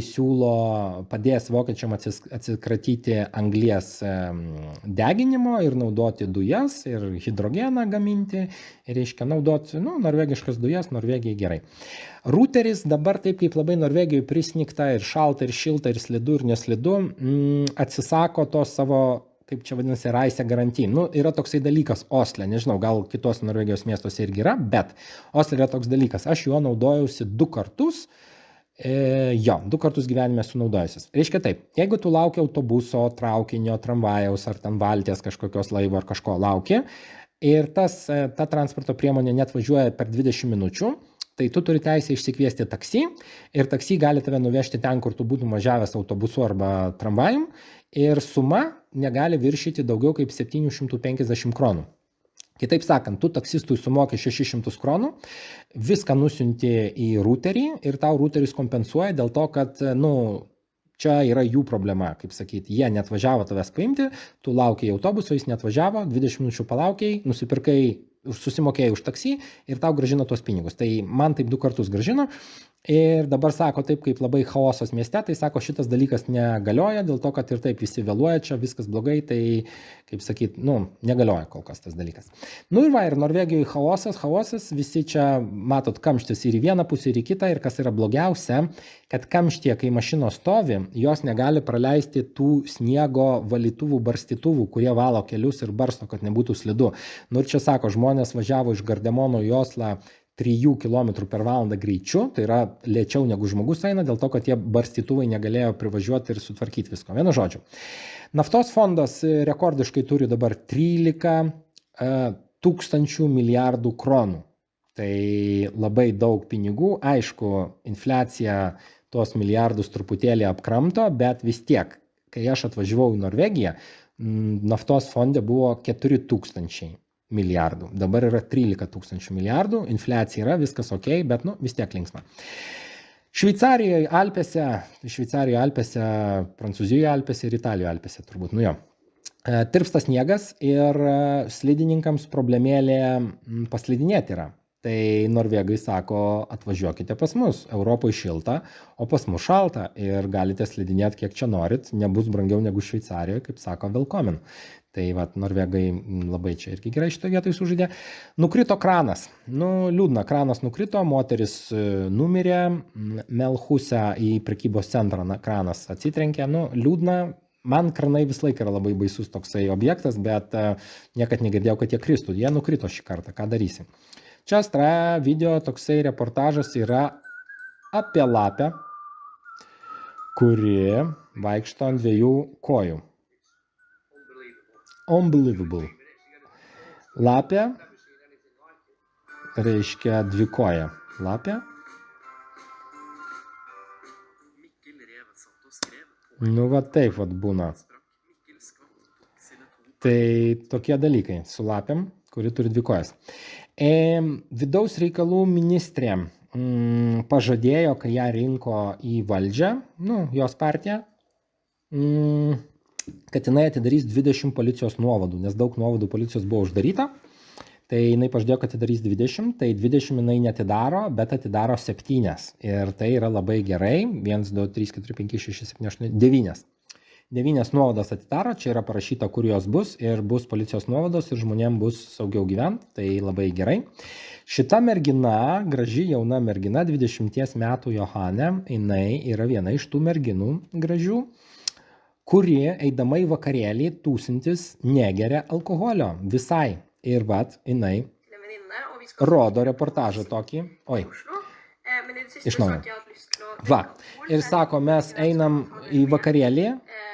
[SPEAKER 3] padės vokiečiam atsikratyti anglies deginimo ir naudoti dujas ir hidrogeną gaminti, reiškia naudoti norvegiškas dujas, Norvegijai gerai. Ruteris dabar taip kaip labai Norvegijoje prisnigta ir šalta ir šilta ir slidu ir neslidu, atsisako to savo, kaip čia vadinasi, Raise garantį. Yra toksai dalykas Osle, nežinau, gal kitos Norvegijos miestuose irgi yra, bet Osle yra toks dalykas. Aš juo naudojausi 2 kartus, 2 kartus gyvenime esu naudojusis. Reiškia taip, jeigu tu lauki autobuso, traukinio, tramvajaus ar ten valties kažkokios laivo ar kažko lauki ir ta transporto priemonė net važiuoja per 20 minučių, tai tu turi teisę išsikviesti taksi ir taksi gali tave nuvežti ten, kur tu būtum važiavęs autobusu arba tramvajum ir suma negali viršyti daugiau kaip 750 kronų. Kitaip sakant, tu taksistui sumoki 600 kronų, viską nusiunti į routerį ir tau routeris kompensuoja dėl to, kad, čia yra jų problema, kaip sakyti, jie neatvažiavo tavęs paimti, tu laukiai autobuso, jis neatvažiavo, 20 minučių palaukiai, nusipirkai, susimokėjai už taksi ir tau grąžino tuos pinigus. Tai man taip 2 kartus grąžino ir dabar sako taip, kaip labai chaosas mieste, tai sako šitas dalykas negalioja dėl to, kad ir taip visi vėluoja, čia viskas blogai, tai kaip sakyt, negalioja kol kas tas dalykas. Ir Norvegijoje chaosas, visi čia matot kamštis ir į vieną pusę ir į kitą ir kas yra blogiausia, kad kamštie, kai mašinos stovi, jos negali praleisti tų sniego valytuvų, barstytuvų, kurie valo kelius ir barsto, kad nebūtų slidu. Ir čia sako, žmonės važiavo iš Gardemono į Oslą 3 km per valandą greičiu, tai yra lėčiau negu žmogus eina, dėl to, kad tie barstytuvai negalėjo privažiuoti ir sutvarkyti visko. Vienu žodžiu. Naftos fondas rekordiškai turi dabar 13 tūkstančių milijardų kronų. Tai labai daug pinigų, aišku, infliacija tuos milijardus truputėlį apkramto, bet vis tiek, kai aš atvažiavau į Norvegiją, naftos fonde buvo 4 tūkstančiai milijardų. Dabar yra 13 tūkstančių milijardų, infliacija yra, viskas ok, bet vis tiek linksma. Šveicarijoje Alpėse, Prancūzijoje Alpėse ir Italijoje Alpėse turbūt, tirpsta sniegas ir slidininkams problemėlė paslidinėti yra. Tai norvegai sako, atvažiuokite pas mus, Europoje šilta, o pas mus šalta ir galite slidinėti kiek čia norit, nebus brangiau negu Šveicarijoje, kaip sako Velkomin. Tai norvegai labai čia irgi gerai šitoje vietoje sužaidė. Nukrito kranas. Liūdna, kranas nukrito, moteris numirė, Melchuse į prekybos centrą kranas atsitrenkė. Liūdna, man kranai vis laik yra labai baisus toksai objektas, bet niekad negirdėjau, kad jie kristų. Jie nukrito šį kartą, ką darysim. Čia video toksai reportažas yra apie lapę, kuri vaikšto ant 2 kojų. Unbelievable. Lapė reiškia 2 koja. Lapė. Nu, va taip vat būna. Tai tokie dalykai su lapėm, kuri turi 2 kojas. Vidaus reikalų ministrė pažadėjo, kai ją rinko į valdžią, jos partija, kad jinai atidarys 20 policijos nuovadų, nes daug nuovadų policijos buvo uždaryta. Tai jinai pažadėjo, kad atidarys 20, tai 20 jinai netidaro, bet atidaro 7. Ir tai yra labai gerai. 1, 2, 3, 4, 5, 6, 7, 8, 9. 9 nuovadas atidaro, čia yra parašyta, kur jos bus ir bus policijos nuovados ir žmonėms bus saugiau gyventi, tai labai gerai. Šita mergina, graži jauna mergina, 20 metų Johanė, jinai yra viena iš tų merginų gražių, kuri eidama į vakarėlį tūsintis negeria alkoholio visai. Ir vat, jinai rodo reportažą tokį. Oi, iš naujo. Va, ir sako, mes einam į vakarėlį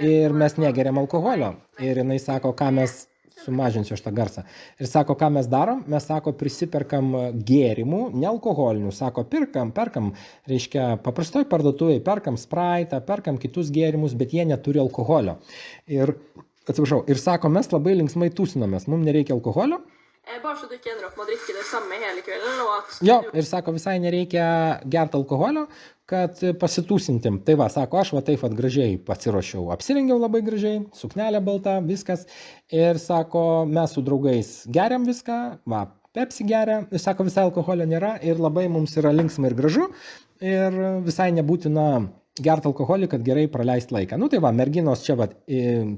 [SPEAKER 3] ir mes negeriam alkoholio. Ir jinai sako, ką mes, sumažinsiu šitą garsą. Ir sako, ką mes darom? Mes, sako, prisiperkam gėrimų, nealkoholinių. Sako, perkam, reiškia, paprastoj parduotuvėje, perkam Sprite, perkam kitus gėrimus, bet jie neturi alkoholio. Ir atsiprašau, ir sako, mes labai linksmai tūsinomės, mums nereikia alkoholio. Jo, ir sako, visai nereikia gerti alkoholio, kad pasitūsintim. Tai va, sako, aš va taip pat gražiai pasiruošiau, apsirengiau labai gražiai, suknelė balta, viskas. Ir sako, mes su draugais geriam viską, va, Pepsi geria, ir sako, visai alkoholio nėra ir labai mums yra linksma ir gražu ir visai nebūtina gerti alkoholį, kad gerai praleisti laiką. Nu tai va, merginos čia va,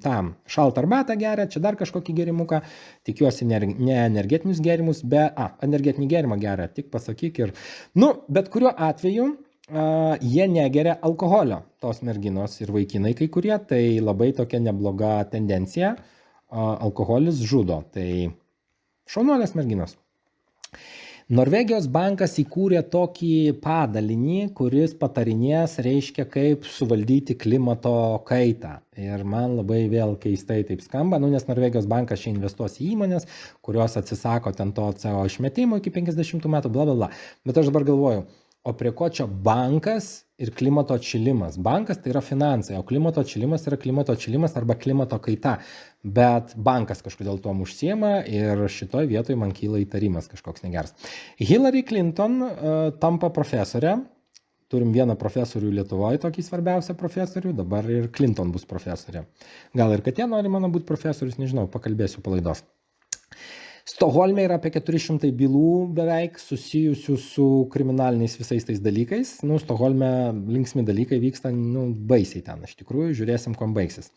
[SPEAKER 3] tam šaltą arbatą geria, čia dar kažkokį gėrimuką, tikiuosi ne energetinius gėrimus, energetinį gėrimą geria, tik pasakyk ir, bet kuriuo atveju jie negeria alkoholio, tos merginos ir vaikinai kai kurie, tai labai tokia nebloga tendencija, alkoholis žudo, tai šaunuolės merginos. Norvegijos bankas įkūrė tokį padalinį, kuris patarinės, reiškia, kaip suvaldyti klimato kaitą. Ir man labai vėl keistai taip skamba, nes Norvegijos bankas čia investuos į įmonės, kurios atsisako ten to CO išmetimo iki 50 metų, bla, bla, bla. Bet aš dabar galvoju, o prie ko čia bankas ir klimato atšilimas? Bankas tai yra finansai, o klimato atšilimas yra klimato atšilimas arba klimato kaita. Bet bankas kažkodėl tuom užsiema ir šitoj vietoj man kyla įtarimas kažkoks negeras. Hillary Clinton tampa profesorė. Turim vieną profesorių Lietuvoje, tokį svarbiausią profesorių, dabar ir Clinton bus profesorė. Gal ir kad jie nori mano būti profesorius, nežinau, pakalbėsiu palaidos. Stokholme yra apie 400 bylų beveik susijusių su kriminaliniais visais tais dalykais. Stokholme linksmi dalykai vyksta, baisiai ten, iš tikrųjų, žiūrėsim, kuom baigsis.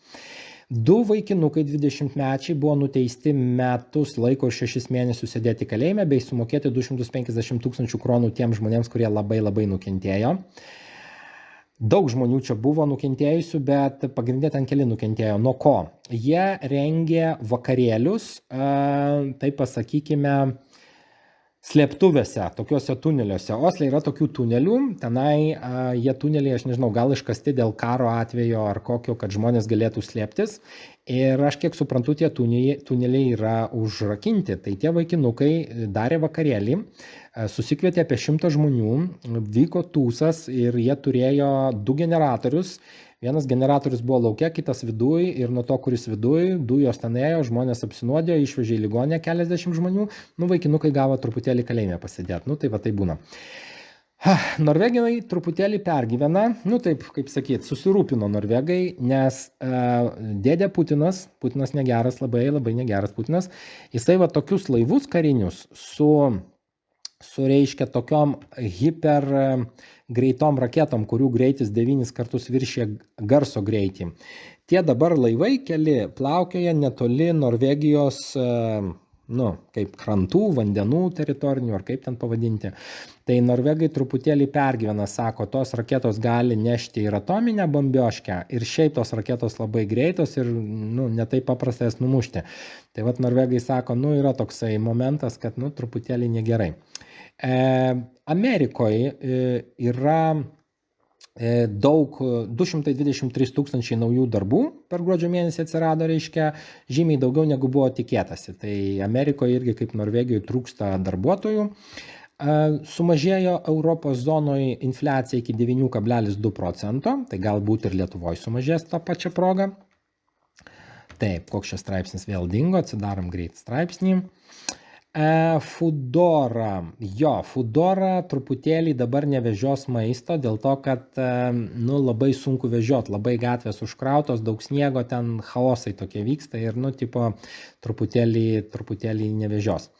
[SPEAKER 3] 2 vaikinukai 20-mečiai buvo nuteisti metus laiko ir 6 mėnesius sėdėti kalėjime, bei sumokėti 250 000 kronų tiems žmonėms, kurie labai labai nukentėjo. Daug žmonių čia buvo nukentėjusių, bet pagrindė ten keli nukentėjo. Nuo ko? Jie rengė vakarėlius, taip pasakykime, slėptuvėse, tokiuose tuneliuose. Osle yra tokių tunelių, tenai jie tuneliai, aš nežinau, gal iškasti dėl karo atvejo ar kokio, kad žmonės galėtų slėptis. Ir aš kiek suprantu, tie tuneliai yra užrakinti. Tai tie vaikinukai darė vakarėlį, susikvietė apie 100 žmonių, vyko tūsas ir jie turėjo 2 generatorius. Vienas generatorius buvo lauke, kitas viduj ir nuo to, kuris viduj, dujos ten ėjo, žmonės apsinuodėjo, išvežė į ligonę keliasdešimt žmonių, vaikinukai gavo truputėlį kalėjime pasėdėti, tai va tai būna. Norvegai truputėlį pergyvena, taip, kaip sakyt, susirūpino norvegai, nes dėdė Putinas negeras, labai negeras Putinas, jisai va tokius laivus karinius su reiškia tokiom hiper greitom raketom, kurių greitis 9 kartus viršė garso greitį. Tie dabar laivai keli plaukioja netoli Norvegijos, kaip krantų, vandenų teritorinių, ar kaip ten pavadinti. Tai norvegai truputėlį pergyvena, sako, tos raketos gali nešti ir atominę bombioškę, ir šiaip tos raketos labai greitos ir ne taip paprasta jas numušti. Tai vat norvegai sako, yra toksai momentas, kad truputėlį negerai. Amerikoje yra daug, 223 000 naujų darbų per gruodžio mėnesį atsirado, reiškia, žymiai daugiau negu buvo tikėtasi. Tai Amerikoje irgi kaip Norvegijoje trūksta darbuotojų. Sumažėjo Europos zonoje infliacija iki 9,2%, tai galbūt ir Lietuvoje sumažės tą pačią progą. Taip, koks šis straipsnis vėl dingo, atsidarom greit straipsnį. Foodora truputėlį dabar nevežios maisto, dėl to, kad labai sunku vežiot, labai gatvės užkrautos, daug sniego, ten chaosai tokie vyksta ir truputėlį nevežios.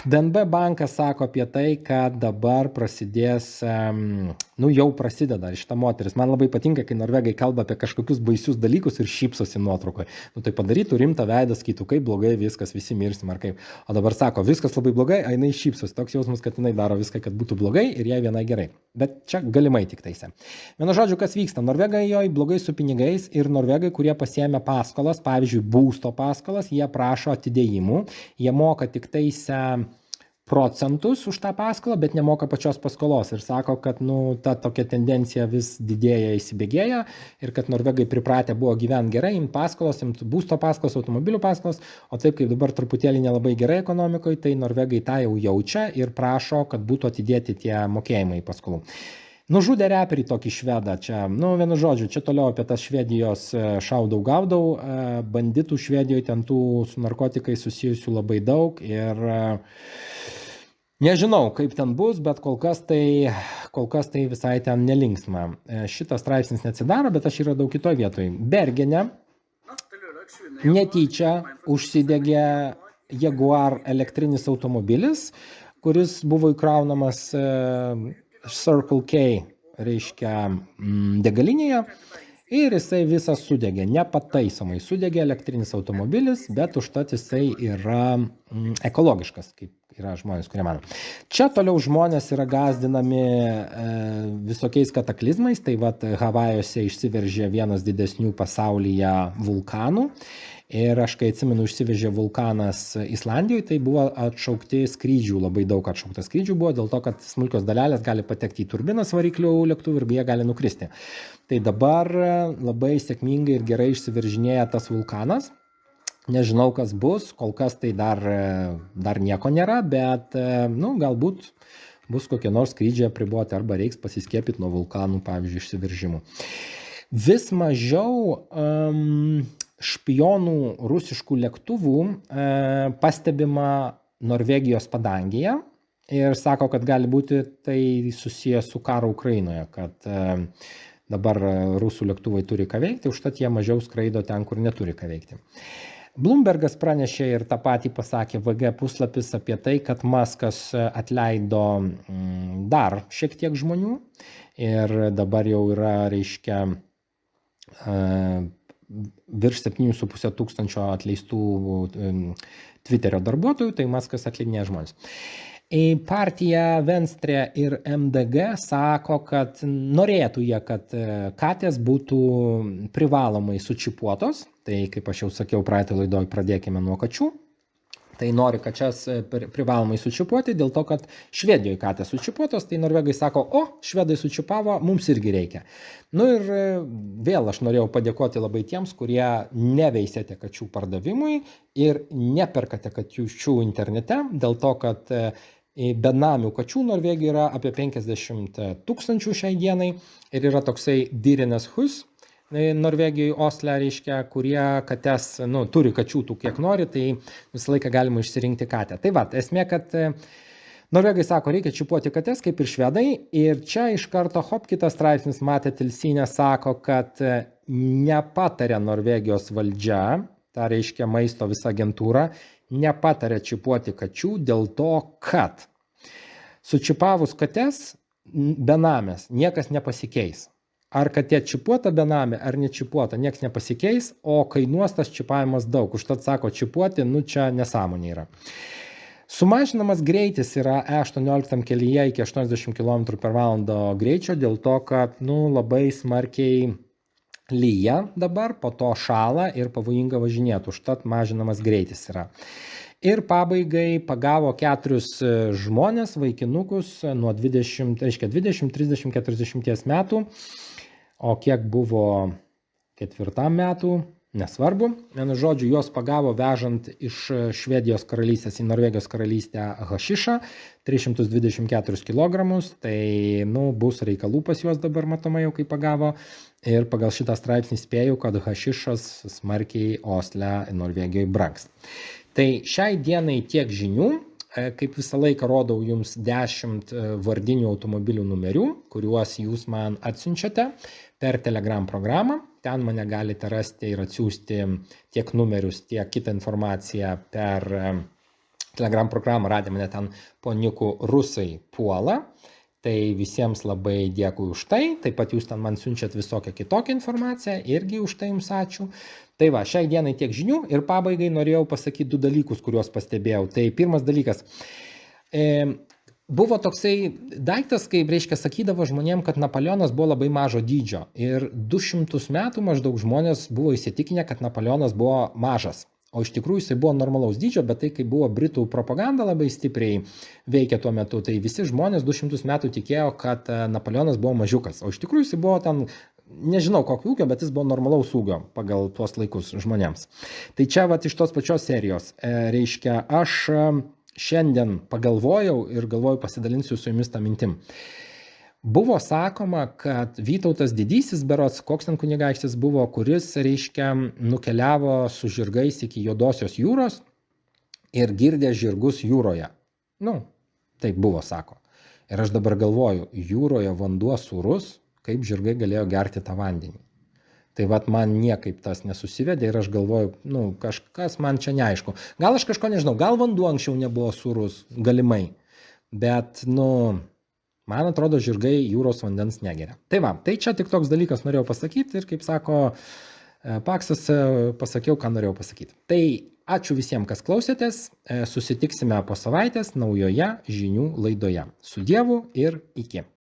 [SPEAKER 3] DNB bankas sako apie tai, kad dabar prasidės, jau prasideda šita moteris. Man labai patinka, kai norvegai kalba apie kažkokius baisius dalykus ir šypsosi nuotraukoje. Tai padarytų rimtą veidą, sakytų, kaip blogai viskas, visi mirsim ar kaip. O dabar sako, viskas labai blogai, o jinai šypsosi. Toks jausmas, kad jinai daro viską, kad būtų blogai ir jai vienai gerai. Bet čia galimai tik taise. Vienu žodžiu, kas vyksta? Norvegai joj blogai su pinigais ir norvegai, kurie pasiėmė paskolas, pavyzdžiui, būsto paskolas, jie prašo atidėjimų, jie moka tik taise procentus už tą paskolą, bet nemoka pačios paskolos ir sako, kad ta tokia tendencija vis didėja, įsibėgėja ir kad norvegai pripratę buvo gyventi gerai, imti paskolas, imti būsto paskolas, automobilių paskolas, o taip kaip dabar truputėlį nelabai gerai ekonomikoje, tai norvegai tą jau jaučia ir prašo, kad būtų atidėti tie mokėjimai paskolų. Nužudė reperį tokį švedą čia, vienu žodžiu, čia toliau apie tas Švedijos gaudau, banditų Švedijoje ten tų su narkotikai susijusių labai daug ir nežinau, kaip ten bus, bet kol kas tai visai ten nelinksma. Šitas straipsnis neatsidaro, bet aš yra daug kitoje vietoje. Bergene netyčia užsidegė Jaguar elektrinis automobilis, kuris buvo įkraunamas Circle K, reiškia, degalinėje ir jisai visas sudegė, nepataisomai sudegė elektrinis automobilis, bet užtat jisai yra ekologiškas, kaip yra žmonės, kurie mano. Čia toliau žmonės yra gąsdinami visokiais kataklizmais, tai Havajuose išsiveržė vienas didesnių pasaulyje vulkanų. Ir aš kai atsimenu, išsivežė vulkanas Islandijoje, tai buvo atšaukti skrydžių, labai daug atšaukta skrydžių buvo, dėl to, kad smulkios dalelės gali patekti į turbinas variklių lėktuvų ir jie gali nukristi. Tai dabar labai sėkmingai ir gerai išsiveržinėja tas vulkanas. Nežinau, kas bus, kol kas tai dar nieko nėra, bet galbūt bus kokie nors skrydžiai apriboti arba reiks pasiskiepyti nuo vulkanų, pavyzdžiui, išsiveržimų. Vis mažiau špionų rusiškų lėktuvų pastebima Norvegijos padangėje ir sako, kad gali būti tai susijęs su karo Ukrainoje, kad dabar rusų lėktuvai turi ką veikti, užtat jie mažiau skraido ten, kur neturi ką veikti. Bloombergas pranešė ir tą patį pasakė VG puslapis apie tai, kad Muskas atleido dar šiek tiek žmonių ir dabar jau yra, reiškia, virš 7,5 tūkstančio atleistų Twitterio darbuotojų, tai Muskas atleidinėja žmonės. Partija Venstre ir MDG sako, kad norėtų jie, kad katės būtų privalomai sučipuotos, tai kaip aš jau sakiau praeitą laidoje, pradėkime nuo kačių. Tai nori kačias privalomai sučipuoti, dėl to, kad Švedijoje katės sučipuotos, tai norvegai sako, švedai sučipavo, mums irgi reikia. Ir vėl aš norėjau padėkoti labai tiems, kurie neveisėte kačių pardavimui ir neperkate kačių internete, dėl to, kad benamių kačių Norvegijoje yra apie 50 000 šiai dienai ir yra toksai Dyrenes hus, Norvegijoje Osle, reiškia, kurie kates, turi kačių tų kiek nori, tai visą laiką galima išsirinkti katę. Tai esmė, kad norvegai sako, reikia čipuoti kates, kaip ir švedai, ir čia iš karto kitas straipsnis, Matė Tilsinė, sako, kad nepatarė Norvegijos valdžia, tai reiškia maisto visa agentūra, nepatarė čipuoti kačių dėl to, kad sučipavus kates benamės niekas nepasikeis. Ar katė čipuota benamė, ar nečipuota, nieks nepasikeis, o kainuos tas čipavimas daug. Užtat sako, čipuoti, čia nesąmonė yra. Sumažinamas greitis yra E18 kelyje iki 80 km/h greičio, dėl to, kad labai smarkiai lyja dabar, po to šąla ir pavojinga važinėti, užtat mažinamas greitis yra. Ir pabaigai pagavo 4 žmonės, vaikinukus nuo 20, 30, 40 metų. O kiek buvo 4 metų, nesvarbu. Vienu žodžiu, juos pagavo vežant iš Švedijos karalystės į Norvegijos karalystę hašišą, 324 kg, tai bus reikalų pas juos dabar matomai jau kai pagavo. Ir pagal šitą straipsnį spėju, kad hašišas smarkiai Osle Norvegijoje brangs. Tai šiai dienai tiek žinių. Kaip visą laiką rodau jums 10 vardinių automobilių numerių, kuriuos jūs man atsiunčiate per Telegram programą. Ten mane galite rasti ir atsiųsti tiek numerius, tiek kitą informaciją per Telegram programą. Radę mane ten po niku Rusai puola. Tai visiems labai dėkui už tai. Taip pat jūs ten man siunčiat visokią kitokią informaciją. Irgi už tai jums ačiū. Tai va, šiai dienai tiek žinių ir pabaigai norėjau pasakyti 2 dalykus, kuriuos pastebėjau. Tai pirmas dalykas. Buvo toksai daiktas, kaip reiškia sakydavo žmonėm, kad Napoleonas buvo labai mažo dydžio. Ir 200 metų maždaug žmonės buvo įsitikinę, kad Napoleonas buvo mažas. O iš tikrųjų jisai buvo normalaus dydžio, bet tai, kai buvo Britų propaganda labai stipriai veikia tuo metu, tai visi žmonės 200 metų tikėjo, kad Napoleonas buvo mažiukas. O iš tikrųjų jisai buvo ten, nežinau kokio ūgio, bet jis buvo normalaus ūgio pagal tuos laikus žmonėms. Tai čia vat iš tos pačios serijos. Reiškia, aš šiandien pagalvojau ir galvoju pasidalinsiu su jumis tą mintim. Buvo sakoma, kad Vytautas Didysis, berods, koks ten kunigaikštis buvo, kuris, reiškia, nukeliavo su žirgais iki Juodosios jūros ir girdė žirgus jūroje. Taip buvo, sako. Ir aš dabar galvoju, jūroje vanduo sūrus, kaip žirgai galėjo gerti tą vandenį. Tai vat man niekaip tas nesusivedė ir aš galvoju, kažkas man čia neaišku. Gal aš kažko nežinau, gal vanduo anksčiau nebuvo sūrus, galimai, bet, man atrodo, žirgai jūros vandens negeria. Tai va, tai čia tik toks dalykas norėjau pasakyti ir, kaip sako Paksas, pasakiau, ką norėjau pasakyti. Tai ačiū visiems, kas klausėtės. Susitiksime po savaitės naujoje žinių laidoje. Su Dievu ir iki.